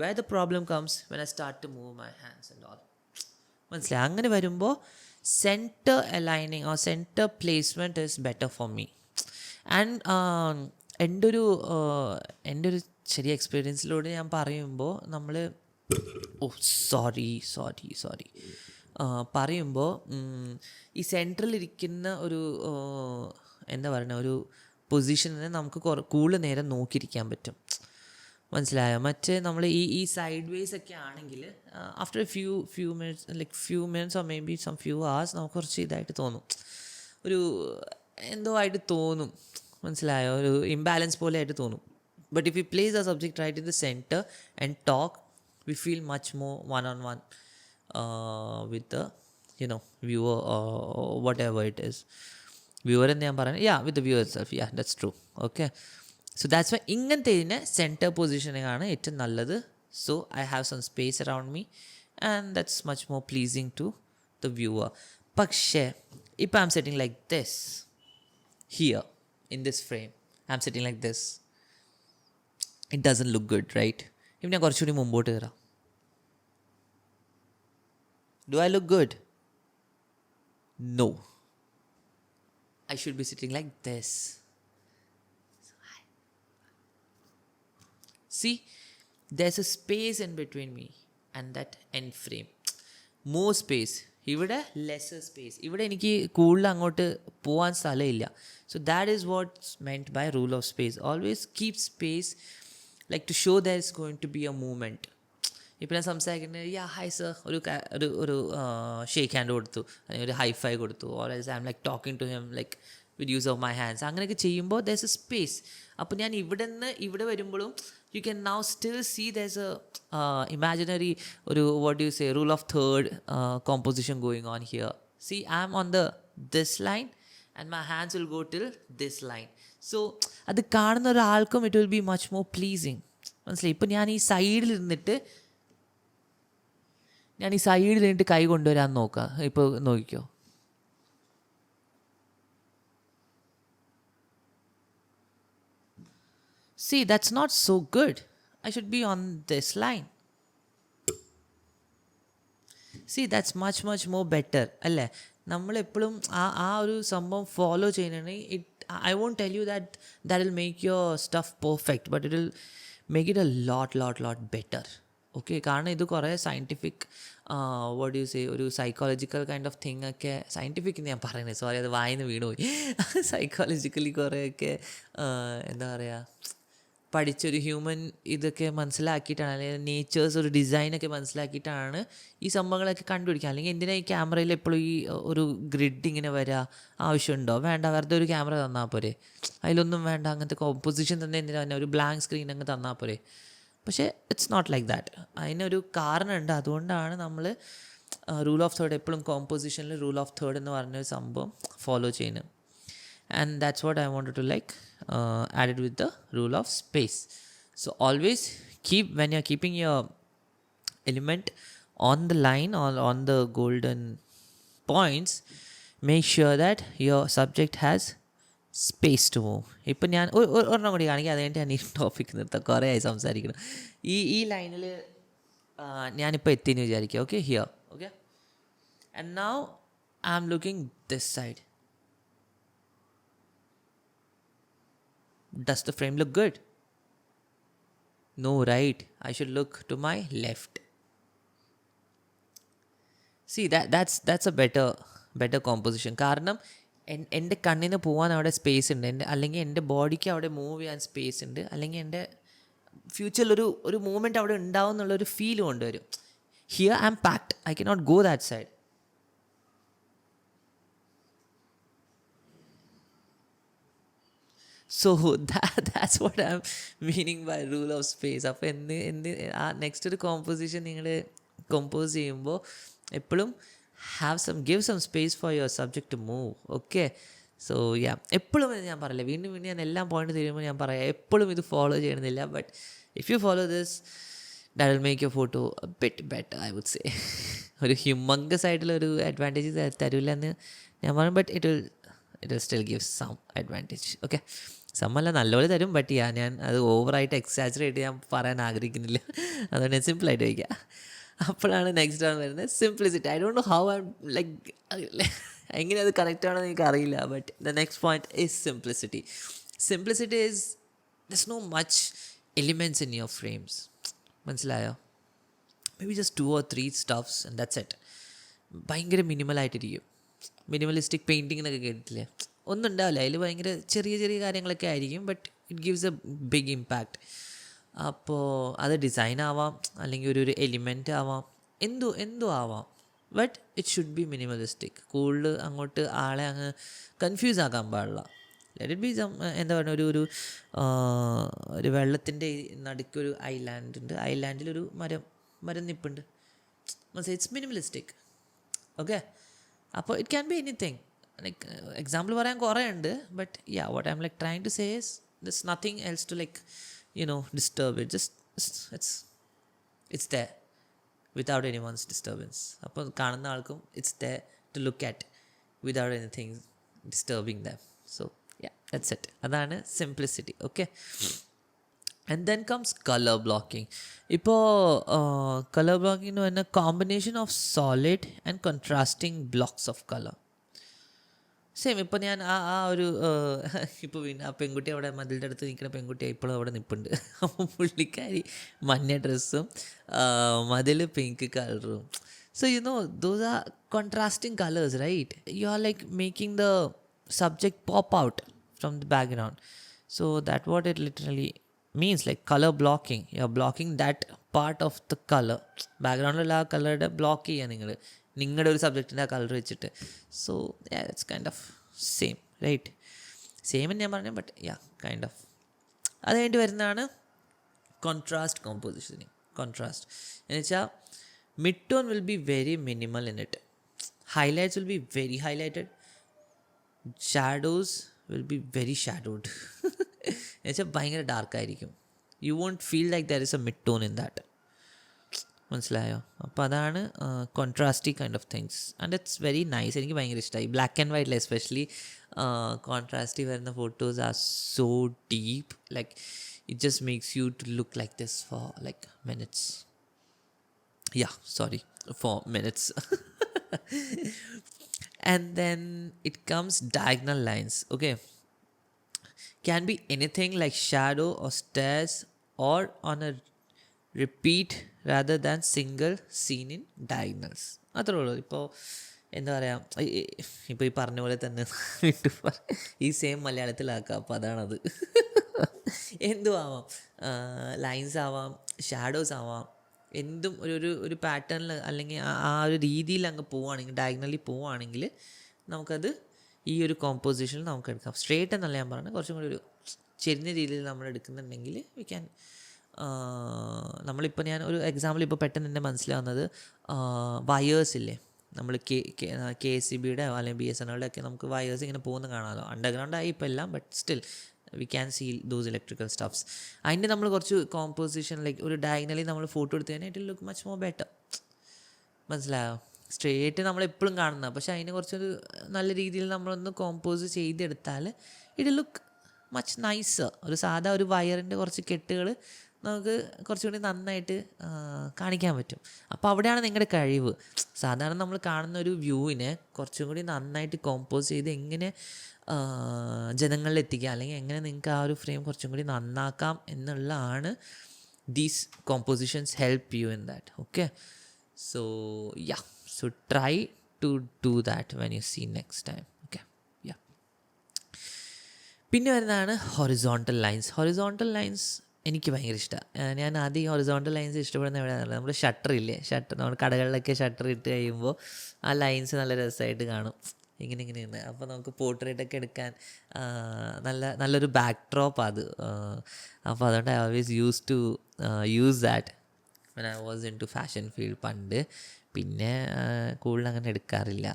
Where the problem comes when I start to move my hands and all, മനസ്സിലായി? അങ്ങനെ വരുമ്പോൾ centre aligning or centre placement is better for me. And എൻ്റെ ഒരു ചെറിയ എക്സ്പീരിയൻസിലൂടെ ഞാൻ പറയുമ്പോൾ നമ്മൾ sorry പറയുമ്പോൾ ഈ സെൻട്രലിരിക്കുന്ന ഒരു എന്താ പറയുക ഒരു പൊസിഷനെ നമുക്ക് കൂടുതൽ നേരം നോക്കിയിരിക്കാൻ പറ്റും, മനസ്സിലായോ? മറ്റേ നമ്മൾ ഈ സൈഡ് വേസ് ഒക്കെ ആണെങ്കിൽ after few minutes or maybe some few hours നമുക്ക് കുറച്ച് ഇതായിട്ട് തോന്നും, ഒരു എന്തോ ആയിട്ട് തോന്നും, മനസ്സിലായോ? ഒരു ഇംബാലൻസ് പോലെ ആയിട്ട് തോന്നും. But if you place the subject right in the centre and talk we feel much more one-on-one with the viewer or whatever it is. Viewer എന്ന് ഞാൻ പറയുന്നത് with the viewer itself. That's true. Okay, so that's why ഇങ്ങനത്തെ ഇതിന് centre positioning ആണ് ഏറ്റവും നല്ലത്. So I have some space around me and that's much more pleasing to the viewer. പക്ഷേ ഇപ്പോൾ I'm setting like this here in this frame, I'm setting like this, it doesn't look good, right? ഇപ്പം ഞാൻ കുറച്ചുകൂടി മുമ്പോട്ട് കയറാം. Do I look good? No, I should be sitting like this. See, there's a space in between me and that end frame. More space. ഇവിടെ lesser space, ഇവിടെ എനിക്ക് കൂടുതൽ അങ്ങോട്ട് പോകാൻ സ്ഥലമില്ല. So that is what's meant by rule of space. Always keep space like to show there is going to be a movement. ഇപ്പം ഞാൻ സംസാരിക്കുന്നത് ഹായ് സർ, ഒരു ഷേക്ക് ഹാൻഡ് കൊടുത്തു, അല്ലെങ്കിൽ ഒരു ഹൈഫൈ കൊടുത്തു, or else I M like talking to him like with use of my hands. അങ്ങനെയൊക്കെ ചെയ്യുമ്പോൾ ദർ ഇസ് എ സ്പേസ്. അപ്പോൾ ഞാൻ ഇവിടെ നിന്ന് ഇവിടെ വരുമ്പോഴും you can now still see there's a imaginary what do you say, rule of third composition going on here. See, I'm on this line and my hands will go till this line. So അത് കാണുന്ന ഒരാൾക്കും it will be much more pleasing. മനസ്സിലായി? ഇപ്പം ഞാൻ ഈ സൈഡിൽ നിന്നിട്ട് കൈ കൊണ്ടുവരാൻ നോക്കാം. ഇപ്പോൾ നോക്കിക്കോ. See, that's not so good. I should be on this line. See, that's much more better. അല്ലേ? നമ്മളെപ്പോഴും ആ ഒരു സംഭവം ഫോളോ ചെയ്യണമെങ്കിൽ I won't tell you that will make your stuff perfect, but it will make it a lot better. Okay, കാരണം ഇത് കുറേ scientific what do you say, ഒരു സൈക്കോളജിക്കൽ കൈൻഡ് ഓഫ് തിങ് ഒക്കെ, സയൻറ്റിഫിക് ഞാൻ പറയുന്നത്, സോറി അത് വായിന്ന് വീണുപോയി. സൈക്കോളജിക്കലി കുറേയൊക്കെ എന്താ പറയുക, പഠിച്ചൊരു ഹ്യൂമൻ ഇതൊക്കെ മനസ്സിലാക്കിയിട്ടാണ്, അല്ലെങ്കിൽ നേച്ചേഴ്സ് ഒരു ഡിസൈനൊക്കെ മനസ്സിലാക്കിയിട്ടാണ് ഈ സംഭവങ്ങളൊക്കെ കണ്ടുപിടിക്കുക. അല്ലെങ്കിൽ എന്തിനാ ഈ ക്യാമറയിൽ എപ്പോഴും ഈ ഒരു ഗ്രിഡ് ഇങ്ങനെ വരിക? ആവശ്യമുണ്ടോ? വേണ്ട, വെറുതെ ഒരു ക്യാമറ തന്നാൽ പോരെ, അതിലൊന്നും വേണ്ട അങ്ങനത്തെ കോമ്പോസിഷൻ തന്നെ. എന്തിനാ തന്നെ ഒരു ബ്ലാങ്ക് സ്ക്രീൻ അങ്ങ് തന്നാൽ പോരെ? പക്ഷേ ഇറ്റ്സ് നോട്ട് ലൈക്ക് ദാറ്റ്. അതിനൊരു കാരണമുണ്ട്. അതുകൊണ്ടാണ് നമ്മൾ റൂൾ ഓഫ് തേർഡ് എപ്പോഴും കോമ്പോസിഷനിൽ റൂൾ ഓഫ് തേർഡ് എന്ന് പറഞ്ഞൊരു സംഭവം ഫോളോ ചെയ്യുന്നത്. And that's what I wanted to add it with the rule of space. So always keep, when you're keeping your element on the line or on the golden points, make sure that your subject has space to move. ഇപ്പം ഞാൻ ഒരെണ്ണം കൂടി കാണിക്കുക, അതുകഴിഞ്ഞിട്ട് ഞാൻ ഈ topic നിർത്താം, കുറേ ആയി സംസാരിക്കണം. ഈ ലൈനിൽ ഞാനിപ്പോൾ എത്തിയെന്ന് വിചാരിക്കുക. Okay, here. Okay, and now I am looking this side. Does the frame look good? No, right? I should look to my left. See, that's a better composition. കാരണം എൻ്റെ കണ്ണിന് പോകാൻ അവിടെ സ്പേസ് ഉണ്ട്, അല്ലെങ്കിൽ എൻ്റെ ബോഡിക്ക് അവിടെ മൂവ് ചെയ്യാൻ സ്പേസ് ഉണ്ട്, അല്ലെങ്കിൽ എൻ്റെ ഫ്യൂച്ചറിൽ ഒരു മൂവ്മെൻറ്റ് അവിടെ ഉണ്ടാവും എന്നുള്ളൊരു ഫീൽ കൊണ്ടുവരും. Here I am packed, I cannot go that side. So that's what I'm meaning by rule of space. അപ്പോൾ നെക്സ്റ്റ് ഒരു കോമ്പോസിഷൻ നിങ്ങൾ കമ്പോസ് ചെയ്യുമ്പോൾ എപ്പോഴും give some space for your subject to move. Okay, so yeah, എപ്പോഴും ഞാൻ പറയില്ല, വീണ്ടും ഞാൻ എല്ലാ പോയിന്റ് തരുമ്പോൾ ഞാൻ പറയാം, എപ്പോഴും ഇത് ഫോളോ ചെയ്യണമെന്നില്ല. But if you follow this, that will make your photo a bit better, I would say. ഒരു ഹ്യൂമങ്കസ് ആയിട്ടുള്ളൊരു അഡ്വാൻറ്റേജ് തരില്ല എന്ന് ഞാൻ പറയും, but it will still give some advantage. Okay, സമ്മല്ല നല്ലപോലെ തരും. ബട്ട് ഞാൻ അത് ഓവറായിട്ട് എക്സാജറേറ്റ് ഞാൻ പറയാൻ ആഗ്രഹിക്കുന്നില്ല. അതുകൊണ്ട് ഞാൻ സിമ്പിളായിട്ട് വയ്ക്കുക. അപ്പോഴാണ് നെക്സ്റ്റ് ആണ് വരുന്നത് simplicity. I don't know how I like എങ്ങനെ അത് കറക്റ്റ് ആണെന്ന് എനിക്ക് അറിയില്ല. But the next point is simplicity. Simplicity is there's no much elements in your frames. മനസ്സിലായോ? Maybe just 2 or 3 stuffs and that's it. ഭയങ്കര മിനിമലായിട്ടിരിക്കും. Minimalistic painting എന്നൊക്കെ കേട്ടിട്ടില്ലേ? ഒന്നും ഉണ്ടാവില്ല, അതിൽ ഭയങ്കര ചെറിയ കാര്യങ്ങളൊക്കെ ആയിരിക്കും, but it gives a big impact. അപ്പോൾ അത് ഡിസൈൻ ആവാം, അല്ലെങ്കിൽ ഒരു എലിമെൻ്റ് ആവാം, എന്തോ ആവാം, but it should be minimalistic. കൂടുതൽ അങ്ങോട്ട് ആളെ അങ്ങ് കൺഫ്യൂസ് ആക്കാൻ പാടില്ല. ലെറ്റ് ഇറ്റ് ബി എന്താ പറയുക, ഒരു വെള്ളത്തിൻ്റെ നടുക്കൊരു ഐലാൻഡ് ഉണ്ട്, ഐലാൻഡിലൊരു മരം നിപ്പുണ്ട്. It's minimalistic. ഓക്കെ, അപ്പോൾ it can be anything. Like example പറയാൻ കുറേ ഉണ്ട്, but what I M like trying to say is there's nothing else to disturb it. Just it's there without anyone's disturbance. അപ്പോൾ കാണുന്ന ആൾക്കും it's there to look at without anything disturbing them. So that's it. അതാണ് simplicity. Okay, and then comes color blocking. ഇപ്പോൾ color blocking എന്ന് പറഞ്ഞാൽ combination of solid and contrasting blocks of color. Same. ഇപ്പോൾ ഞാൻ ഒരു ഇപ്പോൾ പിന്നെ ആ പെൺകുട്ടി അവിടെ മതിലിൻ്റെ അടുത്ത് നിൽക്കുന്ന പെൺകുട്ടി ഇപ്പോഴും അവിടെ നിൽപ്പുണ്ട്. അപ്പോൾ പുള്ളിക്കാരി മഞ്ഞ ഡ്രസ്സും മതിൽ പിങ്ക് കളറും. So, those are contrasting colors, right? You are like making the subject pop out from the background. So that's what it literally means, like color blocking. You're blocking that part of the color. ബാക്ക്ഗ്രൗണ്ടിലുള്ള ആ കളറുടെ block ചെയ്യുക നിങ്ങളുടെ ഒരു സബ്ജക്റ്റിൻ്റെ ആ colour വെച്ചിട്ട്. So it's kind of same, right? Same എന്ന് ഞാൻ പറഞ്ഞു, but kind of. അത് കഴിഞ്ഞിട്ട് വരുന്നതാണ് കോൺട്രാസ്റ്റ് കോമ്പോസിഷനിങ്. കോൺട്രാസ്റ്റ് എന്ന് വെച്ചാൽ mid tone will be very minimal in it. Highlights will be very highlighted. Shadows will be very shadowed. എന്നുവെച്ചാൽ ഭയങ്കര ഡാർക്കായിരിക്കും. You won't feel like there is a mid tone in that. മനസ്സിലായോ? അപ്പോൾ അതാണ് contrasty kind of things. And it's very nice. എനിക്ക് ഭയങ്കര ഇഷ്ടമായി. Black and വൈറ്റിൽ എസ്പെഷ്യലി കോൺട്രാസ്റ്റി വരുന്ന photos are so deep. Like it just makes you to look like this for like minutes. for minutes. And then it comes diagonal lines. Okay, can be anything like shadow or stairs or on a repeat rather than single scene in diagonals. അത്രേ ഉള്ളൂ. ഇപ്പോൾ എന്താ പറയുക, ഇപ്പോൾ ഈ പറഞ്ഞ പോലെ തന്നെ ഈ സെയിം മലയാളത്തിലാക്കാം. അപ്പോൾ അതാണത്. എന്തും ആവാം, ലൈൻസ് ആവാം, ഷാഡോസ് ആവാം, എന്തും ഒരു പാറ്റേണിൽ അല്ലെങ്കിൽ ആ ഒരു രീതിയിൽ അങ്ങ് പോവുകയാണെങ്കിൽ, ഡയഗണലി പോവുകയാണെങ്കിൽ നമുക്കത് ഈ ഒരു കോമ്പോസിഷനിൽ നമുക്ക് എടുക്കാം. സ്ട്രേറ്റ് എന്നല്ല ഞാൻ പറഞ്ഞത്, കുറച്ചും കൂടി ഒരു ചെരിഞ്ഞ രീതിയിൽ നമ്മൾ എടുക്കുന്നുണ്ടെങ്കിൽ വി ക്യാൻ. നമ്മളിപ്പോൾ ഞാൻ ഒരു എക്സാമ്പിൾ ഇപ്പോൾ പെട്ടെന്ന് എൻ്റെ മനസ്സിലാവുന്നത്, വയേഴ്സ് ഇല്ലേ, നമ്മൾ KCBയുടെ അല്ലെങ്കിൽ BSNLയുടെ ഒക്കെ നമുക്ക് വയേഴ്സ് ഇങ്ങനെ പോകുന്ന കാണാമല്ലോ. അണ്ടർഗ്രൗണ്ട് ആയി ഇപ്പോൾ എല്ലാം, but still we can see those electrical stuffs. അതിൻ്റെ നമ്മൾ കുറച്ച് കോമ്പോസിഷൻ ലൈക്ക് ഒരു ഡയഗണലി നമ്മൾ ഫോട്ടോ എടുത്ത് കഴിഞ്ഞാൽ it will look much more better. മനസ്സിലായോ? സ്ട്രേറ്റ് നമ്മളെപ്പോഴും കാണുന്നത്, പക്ഷേ അതിനെ കുറച്ചൊരു നല്ല രീതിയിൽ നമ്മളൊന്ന് കോമ്പോസ് ചെയ്തെടുത്താൽ ഇറ്റ് ലുക്ക് മച്ച് നൈസർ. ഒരു സാധാ ഒരു വയറിൻ്റെ കുറച്ച് കെട്ടുകൾ നമുക്ക് കുറച്ചുകൂടി നന്നായിട്ട് കാണിക്കാൻ പറ്റും. അപ്പോൾ അവിടെയാണ് നിങ്ങളുടെ കഴിവ്. സാധാരണ നമ്മൾ കാണുന്ന ഒരു വ്യൂവിനെ കുറച്ചും കൂടി നന്നായിട്ട് കോമ്പോസ് ചെയ്ത് എങ്ങനെ ജനങ്ങളിൽ എത്തിക്കാം, അല്ലെങ്കിൽ എങ്ങനെ നിങ്ങൾക്ക് ആ ഒരു ഫ്രെയിം കുറച്ചും കൂടി നന്നാക്കാം എന്നുള്ളതാണ് these compositions help you in that. Okay, so so try to do that when you see next time. Okay, പിന്നെ വരുന്നതാണ് ഹൊറിസോണ്ടൽ ലൈൻസ്. ഹൊറിസോണ്ടൽ ലൈൻസ് എനിക്ക് ഭയങ്കര ഇഷ്ടമാണ്. ഞാൻ ആദ്യം ഹൊറിസോണ്ടൽ ലൈൻസ് ഇഷ്ടപ്പെടുന്ന എവിടെയാണെന്ന് പറഞ്ഞാൽ, നമ്മുടെ ഷട്ടർ ഇല്ലേ, നമ്മൾ കടകളിലൊക്കെ ഷട്ടർ ഇട്ട് കഴിയുമ്പോൾ ആ ലൈൻസ് നല്ല രസമായിട്ട് കാണും. ഇങ്ങനെയാണ്. അപ്പോൾ നമുക്ക് പോർട്രേറ്റൊക്കെ എടുക്കാൻ നല്ലൊരു ബാക്ക് ഡ്രോപ്പ് അത്. അപ്പോൾ അതുകൊണ്ട് I always use that when I was into fashion field പണ്ട്. പിന്നെ കൂടുതൽ അങ്ങനെ എടുക്കാറില്ല.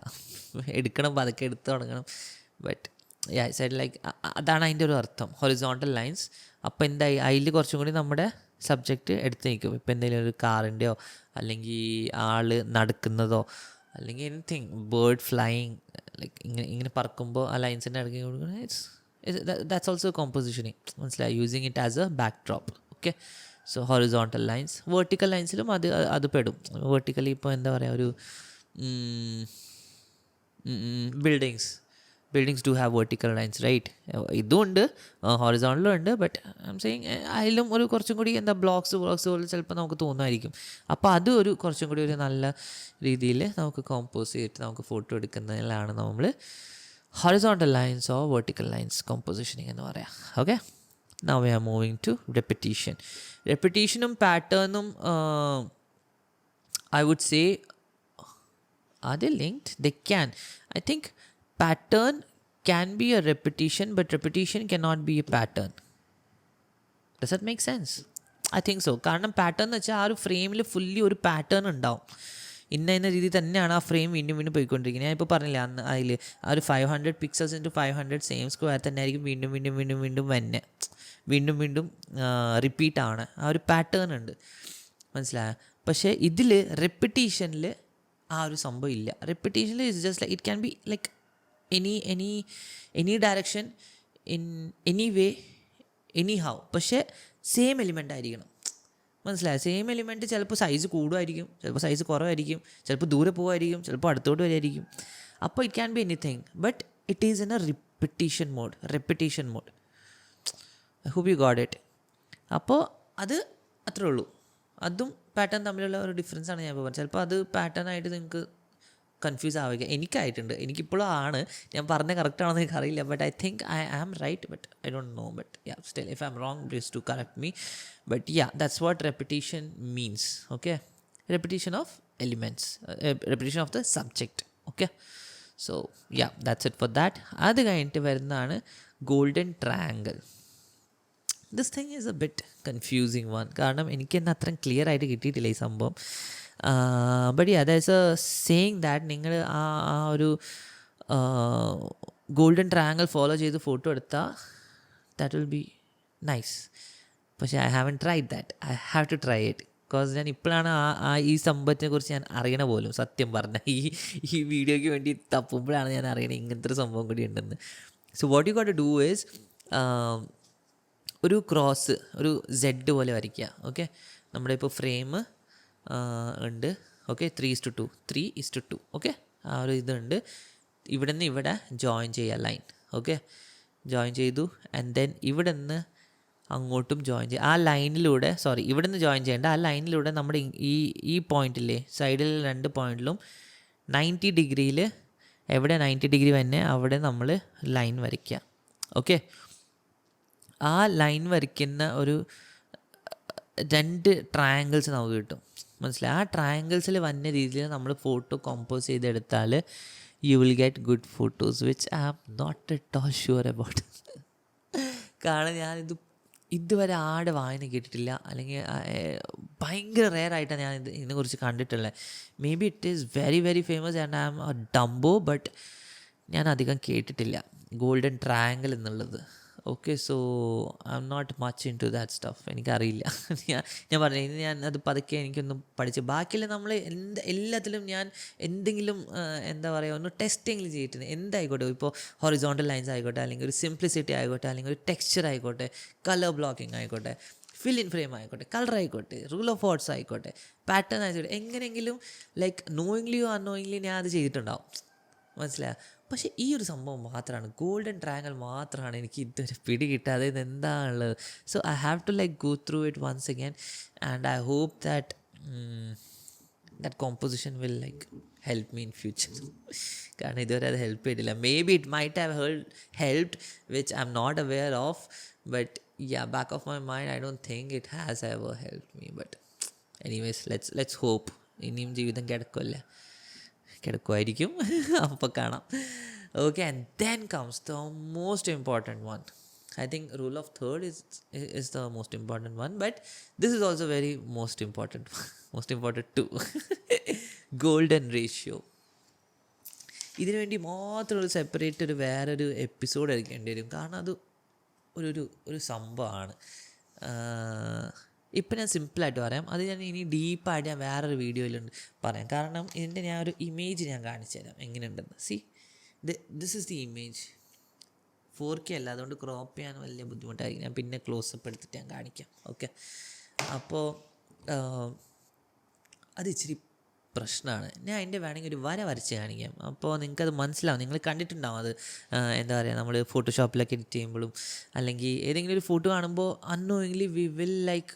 എടുക്കണം, അതൊക്കെ എടുത്ത് തുടങ്ങണം. ബട്ട് സൈഡ് ലൈക്ക് അതാണ് അതിൻ്റെ ഒരു അർത്ഥം, ഹൊറിസോണ്ടൽ ലൈൻസ്. അപ്പോൾ എന്തായി, അതിൽ കുറച്ചും കൂടി നമ്മുടെ സബ്ജക്റ്റ് എടുത്ത് നിൽക്കും. ഇപ്പോൾ എന്തെങ്കിലും ഒരു കാറിൻ്റെയോ അല്ലെങ്കിൽ ആൾ നടക്കുന്നതോ അല്ലെങ്കിൽ എനിത്തിങ്, ബേർഡ് ഫ്ലൈയിങ്, ലൈക്ക് ഇങ്ങനെ പറക്കുമ്പോൾ ആ ലൈൻസിൻ്റെ ഇടയ്ക്ക് കൊടുക്കുന്നത്, ദാറ്റ്സ് ഓൾസോ കോമ്പോസിഷനിങ്. മനസ്സിലായി? Using it as a backdrop. Okay, so horizontal lines. Vertical ലൈൻസിലും അത് പെടും. വെർട്ടിക്കലി ഇപ്പോൾ എന്താ പറയുക, ഒരു buildings do have vertical lines, right? ഇതും ഉണ്ട്, ഹൊറിസോണ്ടലും ഉണ്ട്. ബട്ട് ഐ എം സെയിങ് അതിലും ഒരു കുറച്ചും കൂടി എന്താ ബ്ലോക്സ് പോലെ ചിലപ്പോൾ നമുക്ക് തോന്നുമായിരിക്കും. അപ്പോൾ അത് ഒരു കുറച്ചും കൂടി ഒരു നല്ല രീതിയിൽ നമുക്ക് കോമ്പോസ് ചെയ്തിട്ട് നമുക്ക് ഫോട്ടോ എടുക്കുന്നതിലാണ് നമ്മൾ horizontal lines or vertical lines compositioning എന്ന് പറയാം. Okay, now we are moving to repetition. Repetitionum patternum, I would say, are they linked? They can. I think pattern can be a repetition, but repetition cannot be a pattern. Does that make sense? I think so. കാരണം pattern എന്ന് വെച്ചാൽ ആ ഒരു ഫ്രെയിമിൽ fully ഒരു pattern ഉണ്ടാവും. ഇന്ന രീതിയിൽ തന്നെയാണ് ആ ഫ്രെയിം വീണ്ടും പോയിക്കൊണ്ടിരിക്കുന്നത്. ഞാൻ ഇപ്പോൾ പറഞ്ഞില്ല, അന്ന് അതിൽ ആ ഒരു 500 പിക്സൽസ് ഇൻറ്റു 500 സെയിം സ്ക്വയർ തന്നെ ആയിരിക്കും വീണ്ടും വന്നെ വീണ്ടും റിപ്പീറ്റ് ആണ്. ആ ഒരു പാറ്റേൺ ഉണ്ട്, മനസ്സിലായോ? പക്ഷേ ഇതിൽ റെപ്പിറ്റീഷനിൽ ആ ഒരു സംഭവം ഇല്ല. റെപ്പിറ്റീഷനിൽ it's just like it can be like any direction in any way any how, പക്ഷേ സെയിം എലിമെൻ്റ് ആയിരിക്കണം. മനസ്സിലായോ? സെയിം എലിമെൻറ്റ് ചിലപ്പോൾ സൈസ് കൂടുമായിരിക്കും, ചിലപ്പോൾ സൈസ് കുറവായിരിക്കും, ചിലപ്പോൾ ദൂരെ പോകുമായിരിക്കും, ചിലപ്പോൾ അടുത്തോട്ട് വരുമായിരിക്കും. അപ്പോൾ it can be anything, but it is in a repetition mode. I hope you got it. അപ്പോൾ അത് അത്രേ ഉള്ളൂ. അതും പാറ്റേൺ തമ്മിലുള്ള ഒരു ഡിഫറൻസ് ആണ് ഞാൻ ഇപ്പോൾ പറഞ്ഞത്. ചിലപ്പോൾ അത് പാറ്റേൺ ആയിട്ട് നിങ്ങൾക്ക് കൺഫ്യൂസ് ആവുക. എനിക്കായിട്ടുണ്ട്, എനിക്കിപ്പോഴും ആണ്. ഞാൻ പറഞ്ഞ കറക്റ്റ് ആണെന്ന് എനിക്ക് അറിയില്ല, but I think I am right, but I don't know. But yeah, still if I am wrong, please to correct me. But yeah, that's what repetition means. Okay, repetition of elements, repetition of the subject. Okay, so yeah, that's it for that. അത് കഴിഞ്ഞിട്ട് വരുന്നതാണ് golden triangle. This thing is a bit confusing one, കാരണം എനിക്ക് തന്നെ അത്രയും clear ആയിട്ട് കിട്ടിയിട്ടില്ല ഈ സംഭവം. But yeah, there is a saying that നിങ്ങൾ ആ ഒരു ഗോൾഡൻ ട്രയാങ്കിൾ ഫോളോ ചെയ്ത് ഫോട്ടോ എടുത്താൽ ദാറ്റ് വിൽ ബി നൈസ്. പക്ഷേ I haven't tried that. I have to try it. Because ഞാൻ ഇപ്പോഴാണ് ഈ സംഭവത്തിനെ കുറിച്ച് ഞാൻ അറിയണ പോലും, സത്യം പറഞ്ഞാൽ ഈ വീഡിയോയ്ക്ക് വേണ്ടി തപ്പുമ്പോഴാണ് ഞാൻ അറിയണത് ഇങ്ങനത്തെ ഒരു സംഭവം കൂടി ഉണ്ടെന്ന്. So what you got to do is, ഒരു ക്രോസ്, ഒരു സെഡ് പോലെ വരയ്ക്കുക. ഓക്കെ, നമ്മുടെ ഇപ്പോൾ ഫ്രെയിം ഉണ്ട്. ഓക്കെ, 3:2, 3:2. ഓക്കെ, ആ ഒരു ഇതുണ്ട്. ഇവിടെ നിന്ന് ഇവിടെ ജോയിൻ ചെയ്യുക ലൈൻ. ഓക്കെ, ജോയിൻ ചെയ്തു. ആൻഡ് ദെൻ ഇവിടെ നിന്ന് അങ്ങോട്ടും ജോയിൻ ചെയ്യുക. ആ ലൈനിലൂടെ, സോറി, ഇവിടെ നിന്ന് ജോയിൻ ചെയ്യേണ്ട, ആ ലൈനിലൂടെ നമ്മുടെ ഈ പോയിന്റില്ലേ, സൈഡിൽ 2 പോയിന്റിലും 90 ഡിഗ്രിയിൽ, എവിടെ 90 ഡിഗ്രി തന്നെ അവിടെ നമ്മൾ ലൈൻ വരയ്ക്കുക. ഓക്കെ, ആ ലൈൻ വരയ്ക്കുന്ന ഒരു 2 ട്രയാങ്കിൾസ് നമുക്ക് കിട്ടും. മനസ്സിലായി? ആ ട്രയാങ്കിൾസിൽ വന്ന രീതിയിൽ നമ്മൾ ഫോട്ടോ കമ്പോസ് ചെയ്തെടുത്താൽ you will get good photos, which I am not at all sure about. കാരണം ഞാനിത് ഇതുവരെ ആടെ വായന കേട്ടിട്ടില്ല, അല്ലെങ്കിൽ ഭയങ്കര റെയർ ആയിട്ടാണ് ഞാൻ ഇതിനെക്കുറിച്ച് കണ്ടിട്ടുള്ളത്. Maybe it is very very famous and I am a dumbo, but ഞാൻ അധികം കേട്ടിട്ടില്ല ഗോൾഡൻ ട്രയാങ്കിൾ എന്നുള്ളത്. Okay, so I am not much into that stuff. എനിക്കറിയില്ല. ഞാൻ പറഞ്ഞു, ഇനി ഞാൻ അത് പതുക്കെ എനിക്കൊന്നും പഠിച്ച്, ബാക്കിയുള്ള നമ്മൾ എല്ലാത്തിലും ഞാൻ എന്തെങ്കിലും എന്താ പറയുക, ഒന്ന് ടെസ്റ്റിങ്ങിൽ ചെയ്തിട്ടുണ്ട്. എന്തായിക്കോട്ടെ, ഇപ്പോൾ ഹൊറിസോണ്ടൽ ലൈൻസ് ആയിക്കോട്ടെ, അല്ലെങ്കിൽ ഒരു സിംപ്ലിസിറ്റി ആയിക്കോട്ടെ, അല്ലെങ്കിൽ ഒരു ടെക്സ്ചർ ആയിക്കോട്ടെ, കളർ ബ്ലോക്കിംഗ് ആയിക്കോട്ടെ, ഫിൽ ഇൻ ഫ്രെയിം ആയിക്കോട്ടെ, കളർ ആയിക്കോട്ടെ, റൂൾ ഓഫ് തോട്ട്സ് ആയിക്കോട്ടെ, പാറ്റേൺ ആയിക്കോട്ടെ, എങ്ങനെയെങ്കിലും ലൈക്ക് നോയിങ്ലിയോ അൺനോയിങ്ലി ഞാൻ അത് ചെയ്തിട്ടുണ്ടാവും. മനസ്സിലായോ? പക്ഷേ ഈ ഒരു സംഭവം മാത്രമാണ്, ഗോൾഡൻ ട്രയാങ്കിൾ മാത്രമാണ് എനിക്ക് ഇതൊരു പിടി കിട്ടാതെ എന്താണുള്ളത്. So I have to like go through it once again and I hope that composition will like help me in future. കാരണം ഇതുവരെ അത് ഹെൽപ്പ് ചെയ്തിട്ടില്ല. Maybe it might have helped which I am not aware of, ബട്ട് yeah, back of my mind I don't think it has ever helped me. But anyways, let's hope. ഇനിയും ജീവിതം കിടക്കുമായിരിക്കും, അപ്പോൾ കാണാം. Okay, and then comes the most important one. I think rule of third is the most important one, but this is also very most important too. Golden ratio. ഇതിനു വേണ്ടി മാത്രം ഒരു separate ഒരു വേറൊരു എപ്പിസോഡ് എടുക്കേണ്ടി വരും, കാരണം അത് ഒരു സംഭവമാണ്. ഇപ്പം ഞാൻ സിമ്പിളായിട്ട് പറയാം, അത് ഞാൻ ഇനി ഡീപ്പായിട്ട് ഞാൻ വേറൊരു വീഡിയോയിലുണ്ട് പറയാം. കാരണം ഇതിൻ്റെ ഞാൻ ഒരു ഇമേജ് ഞാൻ കാണിച്ചു തരാം എങ്ങനെയുണ്ടെന്ന്. C, this is the image. 4K അല്ല, അതുകൊണ്ട് ക്രോപ്പ് ചെയ്യാൻ വലിയ ബുദ്ധിമുട്ടായിരിക്കും. ഞാൻ പിന്നെ ക്ലോസപ്പ് എടുത്തിട്ട് ഞാൻ കാണിക്കാം. ഓക്കെ, അപ്പോൾ അത് ഇച്ചിരി പ്രശ്നമാണ്. ഞാൻ അതിൻ്റെ വേണമെങ്കിൽ ഒരു വര വരച്ച് കാണിക്കാം, അപ്പോൾ നിങ്ങൾക്കത് മനസ്സിലാവും. നിങ്ങൾ കണ്ടിട്ടുണ്ടാവും അത്. എന്താ പറയുക, നമ്മൾ ഫോട്ടോഷോപ്പിലൊക്കെ എഡിറ്റ് ചെയ്യുമ്പോഴും അല്ലെങ്കിൽ ഏതെങ്കിലും ഒരു ഫോട്ടോ കാണുമ്പോൾ അൺനോയിങ്ലി വി വിൽ ലൈക്ക്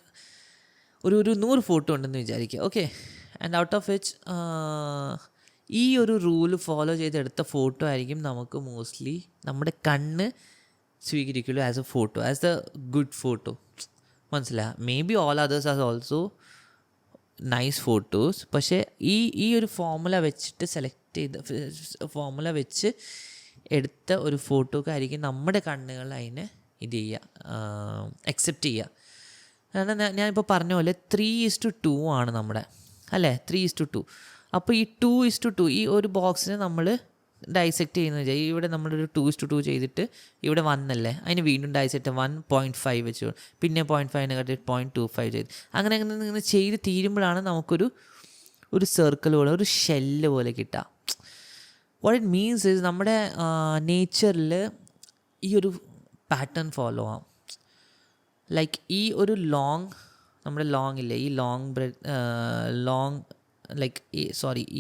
ഒരു 100 ഫോട്ടോ ഉണ്ടെന്ന് വിചാരിക്കുക. Okay, and out of which ഈ ഒരു റൂള് ഫോളോ ചെയ്തെടുത്ത ഫോട്ടോ ആയിരിക്കും നമുക്ക് മോസ്റ്റ്ലി നമ്മുടെ കണ്ണ് സ്വീകരിക്കുള്ളൂ as a photo, as a good photo. മനസ്സിലായി? Maybe all others are also nice photos. പക്ഷേ ഈ ഒരു ഫോർമുല വെച്ചിട്ട് ഫോർമുല വെച്ച് എടുത്ത ഒരു ഫോട്ടോക്കായിരിക്കും നമ്മുടെ കണ്ണുകൾ അതിനെ ഇത് ചെയ്യുക, അക്സെപ്റ്റ് ചെയ്യുക. കാരണം ഞാനിപ്പോൾ പറഞ്ഞ പോലെ 3:2 ആണ് നമ്മുടെ, അല്ലേ? 3:2. അപ്പോൾ ഈ 2:2 ഈ ഒരു ബോക്സിനെ നമ്മൾ ഡൈസെക്റ്റ് ചെയ്യുന്നത് ഇവിടെ നമ്മളൊരു 2:2 ചെയ്തിട്ട് ഇവിടെ 1 അല്ലേ, അതിന് വീണ്ടും ഡൈസെക്റ്റ് 1.5 വെച്ച്, പിന്നെ 0.5 കണ്ടിട്ട് 0.25 ചെയ്ത്, അങ്ങനെ ഇങ്ങനെ ചെയ്ത് തീരുമ്പോഴാണ് നമുക്കൊരു സർക്കിൾ പോലെ, ഒരു ഷെല്ല് പോലെ കിട്ടുക. വാട്ട് ഇറ്റ് മീൻസ് ഈസ് നമ്മുടെ നേച്ചറിൽ ഈ ഒരു പാറ്റേൺ ഫോളോ ആവും. ലൈക്ക് ഈ ഒരു നമ്മുടെ ലോങ് ഇല്ലേ, ഈ ലോങ് ലൈക്ക്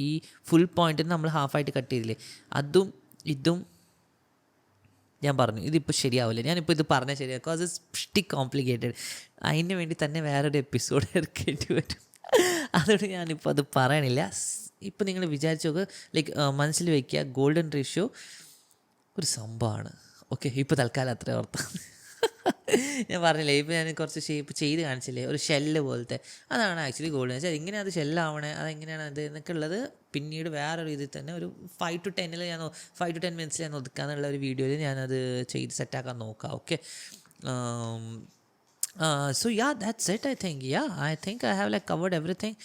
ഈ ഫുൾ പോയിൻറ്റിന് നമ്മൾ ഹാഫായിട്ട് കട്ട് ചെയ്തില്ലേ, അതും ഇതും ഞാൻ പറഞ്ഞു ഇതിപ്പോൾ ശരിയാവില്ല, ഞാനിപ്പോൾ ഇത് പറഞ്ഞാൽ ശരിയാവും, ബിക്കോസ് ഇറ്റ്സ് പ്രിറ്റി കോംപ്ലിക്കേറ്റഡ്. അതിന് വേണ്ടി തന്നെ വേറൊരു എപ്പിസോഡ് എടുക്കേണ്ടി വരും. അതുകൊണ്ട് ഞാനിപ്പോൾ അത് പറയണില്ല. ഇപ്പം നിങ്ങൾ വിചാരിച്ചു നോക്ക്, ലൈക്ക് മനസ്സിൽ വയ്ക്കുക, ഗോൾഡൻ റേഷ്യോ ഒരു സംഭവമാണ്. ഓക്കെ, ഇപ്പോൾ തൽക്കാലം അത്ര ഓർത്താം. ഞാൻ പറഞ്ഞില്ലേ, ഇപ്പോൾ ഞാൻ കുറച്ച് ഷേപ്പ് ചെയ്ത് കാണിച്ചില്ലേ, ഒരു ഷെല്ല് പോലത്തെ, അതാണ് ആക്ച്വലി ഗോൾഡൻ. വെച്ചാൽ ഇങ്ങനെ അത് ഷെല്ലാവണേ, അതെങ്ങനെയാണ് അത് എന്നൊക്കെ ഉള്ളത് പിന്നീട് വേറൊരു ഇതിൽ തന്നെ ഒരു 5 to 10 മിനിറ്റ്സിൽ ഞാൻ ഒതുക്കാന്നുള്ള ഒരു വീഡിയോയിൽ ഞാനത് ചെയ്ത് സെറ്റാക്കാൻ നോക്കാം. Okay, so yeah, that's it. I think I have like covered everything.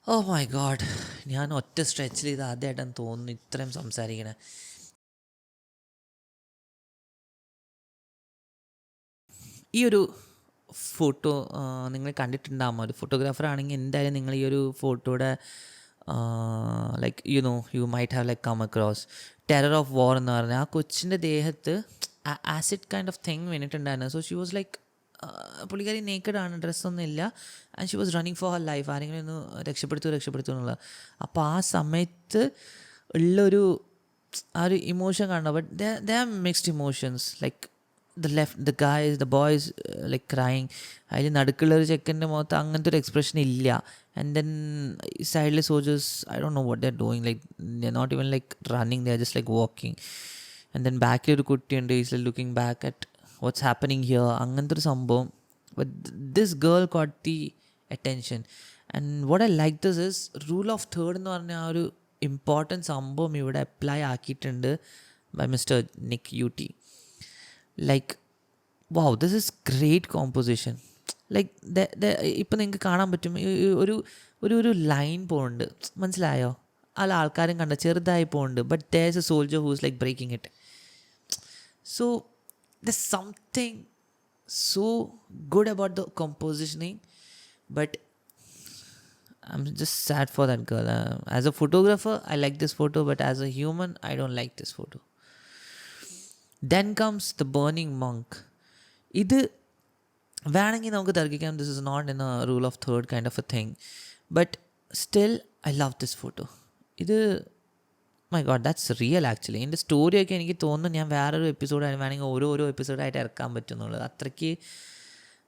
Oh my god, ഞാൻ ഒറ്റ സ്ട്രെച്ചിൽ ഇത് ആദ്യമായിട്ടാണ് തോന്നുന്നു ഇത്രയും സംസാരിക്കണേ. ഈ ഒരു ഫോട്ടോ നിങ്ങൾ കണ്ടിട്ടുണ്ടാകും. ഒരു ഫോട്ടോഗ്രാഫർ ആണെങ്കിൽ എന്തായാലും നിങ്ങൾ ഈ ഒരു ഫോട്ടോയുടെ like you might have like come across terror of war എന്ന് പറഞ്ഞാൽ ആ കൊച്ചിൻ്റെ ദേഹത്ത് ആസിഡ് കൈൻഡ് ഓഫ് തിങ് വീണിട്ടുണ്ടായിരുന്നു. സോ ഷി വാസ് ലൈക്ക്, പുള്ളിക്കാരി നേക്കഡാണ്, ഡ്രസ്സൊന്നും ഇല്ല, and she was running for her life. ആരെങ്കിലും ഒന്ന് രക്ഷപ്പെടുത്തു എന്നുള്ളത്. അപ്പോൾ ആ സമയത്ത് ഉള്ളൊരു ആ ഒരു ഇമോഷൻ കാണണം. But they are mixed emotions. Like the boys like crying. അതിൽ നടുക്കുള്ള ഒരു ചെക്കൻ്റെ മുഖത്ത് അങ്ങനത്തെ ഒരു എക്സ്പ്രഷൻ ഇല്ല. ആൻഡ് ദെൻ സൈഡിലെ soldiers, I don't know what they are doing, like they are not even like running, they are just like walking. And then ബാക്കിലൊരു കുട്ടിയുണ്ട്, is like looking back at what's happening here, അങ്ങനത്തെ ഒരു സംഭവം. But this girl got the attention. And what I like this is rule of third എന്ന് പറഞ്ഞ ആ ഒരു important സംഭവം ഇവിടെ അപ്ലൈ ആക്കിയിട്ടുണ്ട് by mister Nick Ooty. Like, wow, this is great composition. Like ഇപ്പം നിങ്ങൾക്ക് കാണാൻ പറ്റും ഒരു ലൈൻ പോകുന്നുണ്ട്, മനസ്സിലായോ? ആ ആൾക്കാരും കണ്ട ചെറുതായി പോകുന്നുണ്ട്. But there is a soldier who is like breaking it. So there's something so good about the compositioning, but I'm just sad for that girl. As a photographer, I like this photo, but as a human, I don't like this photo. Then comes the burning monk. ഇത് വേണമെങ്കിൽ നമുക്ക് തർക്കിക്കാം, this is not in a rule of third kind of a thing, but still I love this photo. ഇത് my God, that's real actually. എൻ്റെ സ്റ്റോറിയൊക്കെ എനിക്ക് തോന്നുന്നു ഞാൻ വേറൊരു എപ്പിസോഡ് വേണമെങ്കിൽ ഓരോ എപ്പിസോഡായിട്ട് ഇറക്കാൻ പറ്റുന്നുള്ളത്. അത്രയ്ക്ക്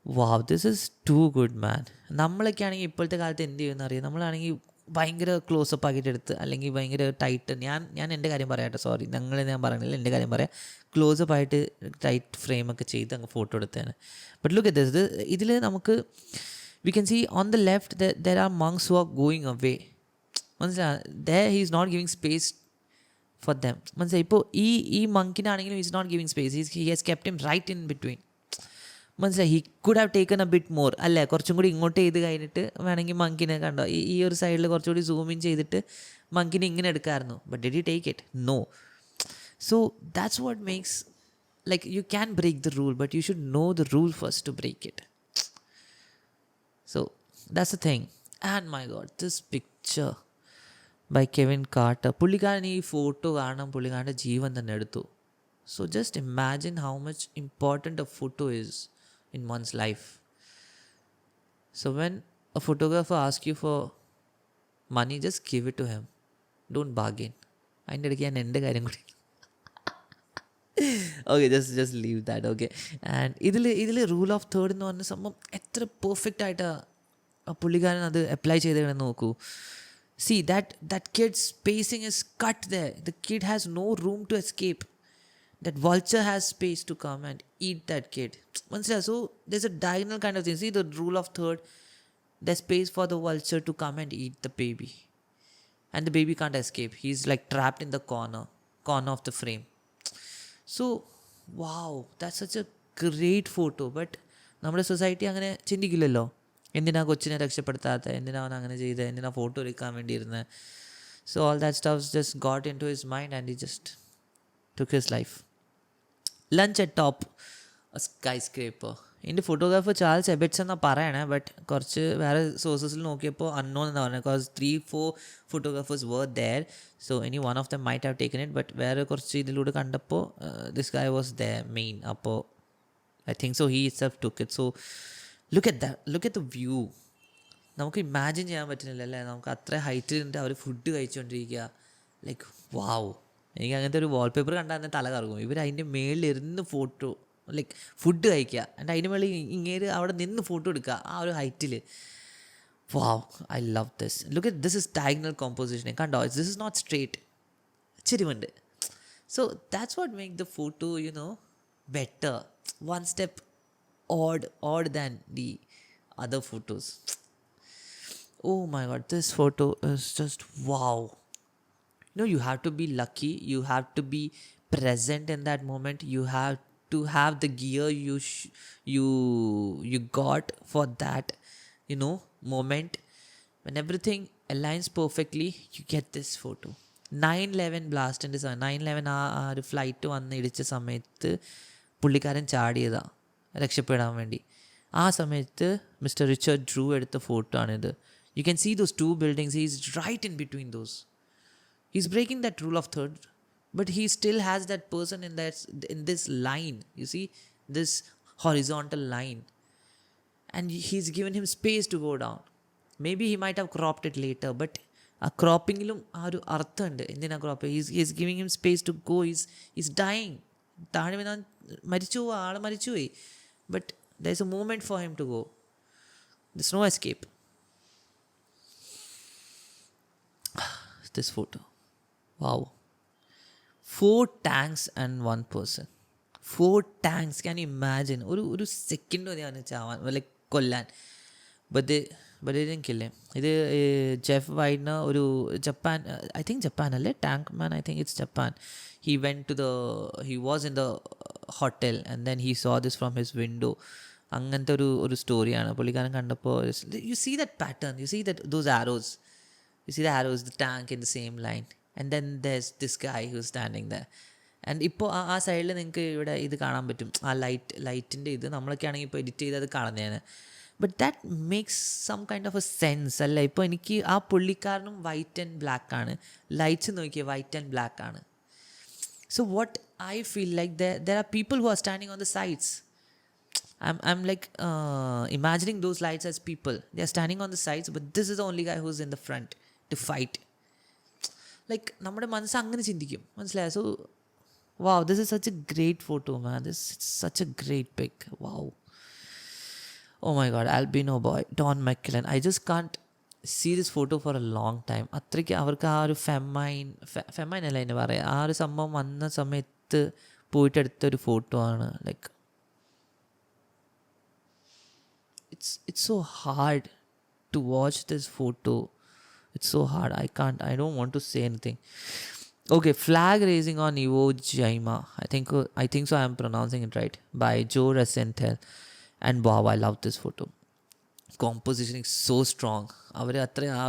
wow, this is too good man. നമ്മളൊക്കെ ആണെങ്കിൽ ഇപ്പോഴത്തെ കാലത്ത് എന്ത് ചെയ്യുമെന്ന് അറിയാം, നമ്മളാണെങ്കിൽ ഭയങ്കര ക്ലോസപ്പ് ആക്കിയിട്ട് എടുത്ത്, അല്ലെങ്കിൽ ഭയങ്കര ടൈറ്റ്, ഞാൻ എൻ്റെ കാര്യം പറയാട്ടെ, സോറി, ഞാൻ പറയണില്ല, എൻ്റെ കാര്യം പറയാം, ക്ലോസപ്പ് ആയിട്ട് ടൈറ്റ് ഫ്രെയിമൊക്കെ ചെയ്ത് അങ്ങ് ഫോട്ടോ എടുത്തതാണ്. ബട്ട് ലുക്ക് അറ്റ് ദിസ്, ഇതിൽ നമുക്ക് we can see on the left there are monks who are going away. മനസ്സിലായി, he is not giving space for them. മനസ്സിലായി, ഇപ്പോൾ ഈ മങ്കിനാണെങ്കിലും is not giving space, he has kept him right in between. മനസ്സിലായി, he could have taken a bit more, അല്ലേ? കുറച്ചും കൂടി ഇങ്ങോട്ട് ചെയ്ത് കഴിഞ്ഞിട്ട് വേണമെങ്കിൽ മങ്കിനെ കണ്ടോ, ഈ ഒരു സൈഡിൽ കുറച്ചുകൂടി സൂം ഇൻ ചെയ്തിട്ട് മങ്കിനെ ഇങ്ങനെ എടുക്കാമായിരുന്നു. But did he take it? No. So that's what makes, like you can break the rule, but you should know the rule first to break it. So that's a thing. And my God, this picture by Kevin Carter. പുള്ളിക്കാരൻ ഈ photo കാണാൻ പുള്ളിക്കാരൻ്റെ ജീവൻ തന്നെ എടുത്തു. So just imagine how much important a photo is in one's life. So when a photographer asks you for money, just give it to him. Don't bargain. അതിൻ്റെ ഇടയ്ക്ക് ഞാൻ എൻ്റെ കാര്യം കൂടി okay, just leave that. Okay, and ഇതിൽ rule of third എന്ന് പറഞ്ഞ സംഭവം എത്ര പെർഫെക്റ്റ് ആയിട്ട് പുള്ളിക്കാരൻ അത് അപ്ലൈ ചെയ്തേക്കണെന്ന് നോക്കൂ. See, that kid's spacing is cut there. The kid has no room to escape. That vulture has space to come and eat that kid. So there's a diagonal kind of thing. See, the rule of third, there's space for the vulture to come and eat the baby, and the baby can't escape. He's like trapped in the corner of the frame. So wow, that's such a great photo. But നമ്മുടെ society അങ്ങനെ ചിന്തിക്കില്ലല്ലോ. എന്തിനാ കൊച്ചിനെ രക്ഷപ്പെടുത്താത്ത, എന്തിനാ അവൻ അങ്ങനെ ചെയ്തത്, എന്തിനാ photo എടുക്കാൻ വേണ്ടിയിരുന്നത്. So all that stuff just got into his mind and he just took his life. Lunch atop a skyscraper. ഇതിൻ്റെ ഫോട്ടോഗ്രാഫർ ചാൾസ് എബറ്റ്സ് എന്നാണ് പറയണേ, ബട്ട് കുറച്ച് വേറെ സോഴ്സസിൽ നോക്കിയപ്പോൾ അൺനോൺ എന്ന് പറഞ്ഞത്. Because 3-4 photographers were there, so any one of them might have taken it. But വേറെ കുറച്ച് ഇതിലൂടെ കണ്ടപ്പോൾ this guy was the main. അപ്പോൾ I think so he itself took it. So look at the view. നമുക്ക് imagine ചെയ്യാൻ പറ്റുന്നില്ല അല്ലേ, നമുക്ക് അത്ര ഹൈറ്റിൽ നിന്നിട്ട് അവർ ഫുഡ് കഴിച്ചുകൊണ്ടിരിക്കുക. ലൈക്ക് വാവ്, എനിക്ക് അങ്ങനത്തെ ഒരു വാൾപേപ്പർ കണ്ടാൽ തന്നെ തല കറങ്ങും. ഇവർ അതിൻ്റെ മേളിലിരുന്ന് ഫോട്ടോ ലൈക്ക് ഫുഡ് കഴിക്കുക, എൻ്റെ അതിൻ്റെ മേളിൽ ഇങ്ങേര് അവിടെ നിന്ന് ഫോട്ടോ എടുക്കുക ആ ഒരു ഹൈറ്റിൽ. Wow, I love this. Look at this is diagonal composition. കണ്ടോ, ദിസ് ഇസ് നോട്ട് സ്ട്രേറ്റ്, ചെരിവുണ്ട്. So that's what make the photo better, one step odd than the other photos. Oh my god, this photo is just wow. You have to be lucky, you have to be present in that moment, you have to have the gear you got for that moment. When everything aligns perfectly, you get this photo. 9/11 ബ്ലാസ്റ്റിൻ്റെ 9/11 ആ ഒരു flight വന്ന് ഇടിച്ച സമയത്ത് പുള്ളിക്കാരൻ ചാടിയതാണ് രക്ഷപ്പെടാൻ വേണ്ടി. ആ സമയത്ത് മിസ്റ്റർ റിച്ചർഡ് ഡ്രൂ എടുത്ത ഫോട്ടോ ആണിത്. You can see those 2 buildings. He is right in between those. He's breaking that rule of third, but he still has that person in this line. You see this horizontal line, and he's given him space to go down. Maybe he might have cropped it later, but ആ ക്രോപ്പിങ്ങിലും ആ ഒരു അർത്ഥമുണ്ട്. എന്തിനാ crop? Is giving him space to go. Is dying. താഴെ വീണാൻ മരിച്ചു പോവുക, ആൾ മരിച്ചുപോയി. But there is a movement for him to go. There is no escape. This photo, wow. 4 tanks and 1 person. 4 tanks, can you imagine? ഒരു second മതി അവന് ചാവാൻ, ലൈക്ക് കൊല്ലാൻ. But they didn't kill him. ഇത് ജെഫ് വൈഡ്നർ ഒരു Japan, I think Japan അല്ലേ, tank man, I think it's Japan. he was in the hotel and then he saw this from his window. അങ്ങനത്തെ ഒരു സ്റ്റോറിയാണ്. പുള്ളിക്കാരൻ കണ്ടപ്പോൾ you see that pattern, you see that those arrows, you see the arrows, the tank in the same line, and then there's this guy who's standing there. And ഇപ്പോൾ ആ സൈഡിൽ നിങ്ങൾക്ക് ഇവിടെ ഇത് കാണാൻ പറ്റും, ആ ലൈറ്റിൻ്റെ ഇത്. നമ്മളൊക്കെ ആണെങ്കിൽ ഇപ്പോൾ എഡിറ്റ് ചെയ്ത് അത് കാണുന്നതാണ്. But that makes some kind of a sense അല്ല. ഇപ്പോൾ എനിക്ക് ആ പുള്ളിക്കാരനും വൈറ്റ് ആൻഡ് ബ്ലാക്ക് ആണ്, ലൈറ്റ്സ് നോക്കിയാൽ വൈറ്റ് ആൻഡ് ബ്ലാക്ക് ആണ്. So what I feel like there are people who are standing on the sides. I'm like imagining those lights as people. They are standing on the sides, but this is the only guy who's in the front to fight. Like നമ്മുടെ മനസ്സ് അങ്ങനെ ചിന്തിക്കും, മനസ്സിലായോ? So wow, this is such a great photo, man. This is such a great pic. Wow. Oh my god, Albino Boy, Don McKellen. I just can't see this photo for a long time. അത്രയ്ക്ക് അവർക്ക് ആ ഒരു famine അല്ല എന്നെ പറയാം, ആ ഒരു സംഭവം വന്ന സമയത്ത് പോയിട്ട് എടുത്തൊരു ഫോട്ടോ ആണ്. Like it's so hard to watch this photo. It's so hard. I don't want to say anything. Okay, flag raising on Iwo Jima. I think so I'm pronouncing it right. By Joe Rosenthal. And wow, I love this photo. Composition is so strong. അവർ അത്ര ആ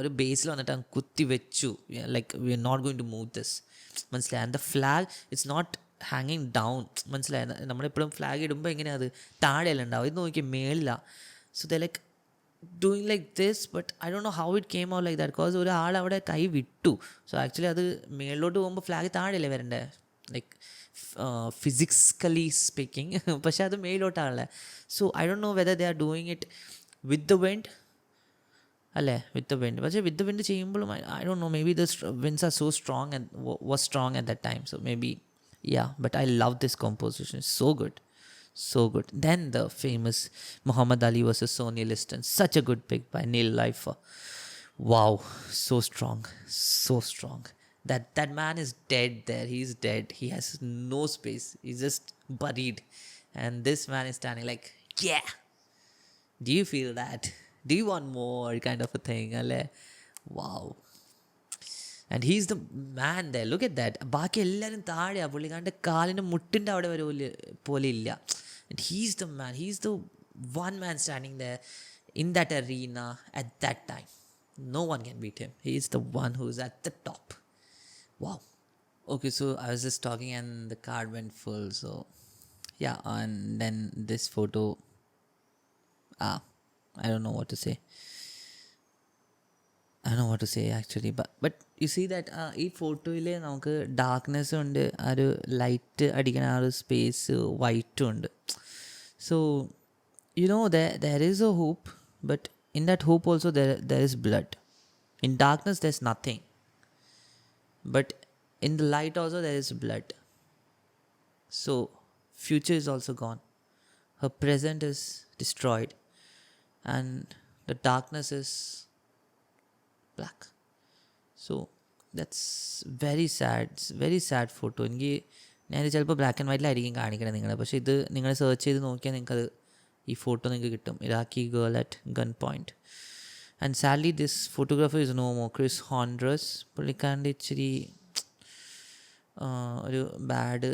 ഒരു ബേസിൽ വന്നിട്ട് കുത്തി വെച്ചു. Like we are not going to move this, മനസ്സിലായി? And the flag it's not ഹാങ്ങിങ് ഡൗൺ, മനസ്സിലായി? നമ്മളെപ്പോഴും ഫ്ലാഗ് ഇടുമ്പോൾ എങ്ങനെയാണ് അത് താഴെയല്ല ഉണ്ടാവും, ഇത് നോക്കിയാൽ മേളിലാണ്. So the like doing like this, but I don't know how it came out like that. Because ഒരാൾ അവിടെ കൈ വിട്ടു. സോ ആക്ച്വലി അത് മേളിലോട്ട് പോകുമ്പോൾ ഫ്ലാഗ് താഴെയല്ലേ വരണ്ടേ, ലൈക്ക് ഫിസിക്സ്കലി സ്പീക്കിംഗ്. പക്ഷേ അത് മേലോട്ടാണല്ലേ. So I don't know whether they are doing it with the wind അല്ലേ, വിത്ത് ദ വിൻഡ്. പക്ഷേ വിത്ത് ദ വിൻഡ് ചെയ്യുമ്പോഴും I don't know, maybe the winds are so strong and was strong at that time. So maybe yeah, but I love this composition. It's so good, so good. Then the famous Muhammad Ali versus Sonny Liston, such a good pick by Neil Leifer. Wow, so strong, so strong. That man is dead there. He's dead. He has no space. He's just buried, and this man is standing like, yeah. Do you feel that? Do you want more kind of a thing? Wow. And he's the man there. Look at that. ബാക്കി എല്ലാവരും താഴെയാണ്, പുള്ളിക്കാരൻ്റെ കാലിൻ്റെ മുട്ടിൻ്റെ അവിടെ വരെ പോലെ ഇല്ല. And he's the man. He's the one man standing there in that arena at that time. No one can beat him. He's the one who's at the top. Wow. Okay, so I was just talking and the card went full. So yeah, and then this photo, I don't know what to say. I don't know what to say actually, but you see that ഈ ഫോട്ടോയിൽ നമുക്ക് ഡാർക്ക്നെസ്സും ഉണ്ട്, ആ ഒരു light അടിക്കുന്ന ആ ഒരു space വൈറ്റും ഉണ്ട്. So you know there is a hope, but in that hope also there is blood. In darkness there's nothing, but in the light also there is blood. So future is also gone, her present is destroyed, and the darkness is black. So that's very sad. It's very sad photo. എനിക്ക് ഞാൻ ചിലപ്പോൾ black and വൈറ്റിലായിരിക്കും കാണിക്കണത് നിങ്ങളെ, പക്ഷേ ഇത് നിങ്ങൾ search ചെയ്ത് നോക്കിയാൽ നിങ്ങൾക്കത് ഈ ഫോട്ടോ നിങ്ങൾക്ക് കിട്ടും. Iraqi girl at gunpoint. And sadly this photographer is no more. Chris Hondros, പുള്ളിക്കാരൻ്റെ ഇച്ചിരി ഒരു ബാഡ്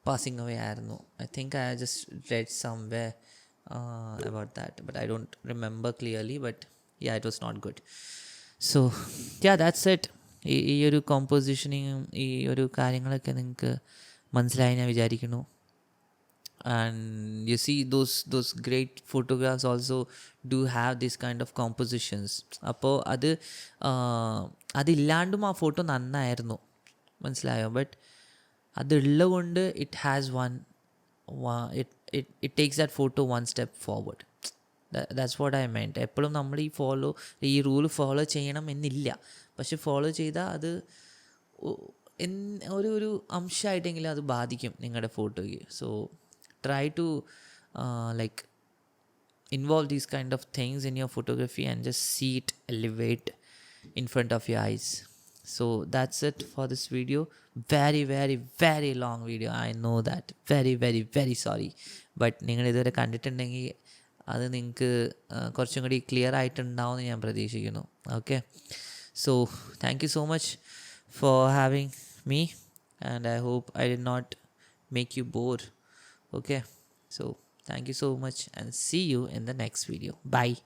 passing away ആയിരുന്നു. I think I just read somewhere about that, but I don't remember clearly, but yeah, it was not good. So yeah, that's it. ഈ ഒരു കോമ്പോസിഷനിങ്ങും ഈ ഒരു കാര്യങ്ങളൊക്കെ നിങ്ങൾക്ക് മനസ്സിലായി ഞാൻ വിചാരിക്കുന്നു. And you see those great photographs also do have this kind of compositions. അപ്പോൾ അതില്ലാണ്ടും ആ ഫോട്ടോ നന്നായിരുന്നു, മനസ്സിലായോ? ബട്ട് അതുള്ള കൊണ്ട് it has it takes that photo one step forward. That's what I meant. എപ്പോഴും നമ്മൾ ഈ റൂൾ ഫോളോ ചെയ്യണം എന്നില്ല, പക്ഷെ ഫോളോ ചെയ്താൽ അത് ഒരു അംശമായിട്ടെങ്കിലും അത് ബാധിക്കും നിങ്ങളുടെ ഫോട്ടോയ്ക്ക്. So try to involve these kind of things in your photography and just see it elevate in front of your eyes. So that's it for this video. Very very very long video, I know that. Very very very sorry, but നിങ്ങൾ ഇതുവരെ കണ്ടിട്ടുണ്ടെങ്കിൽ അത് നിങ്ങൾക്ക് കുറച്ചും കൂടി clear ആയിട്ടുണ്ടാവുമെന്ന് ഞാൻ പ്രതീക്ഷിക്കുന്നു. Okay, so thank you so much for having me, and I hope I did not make you bored. Okay, so thank you so much and see you in the next video. Bye.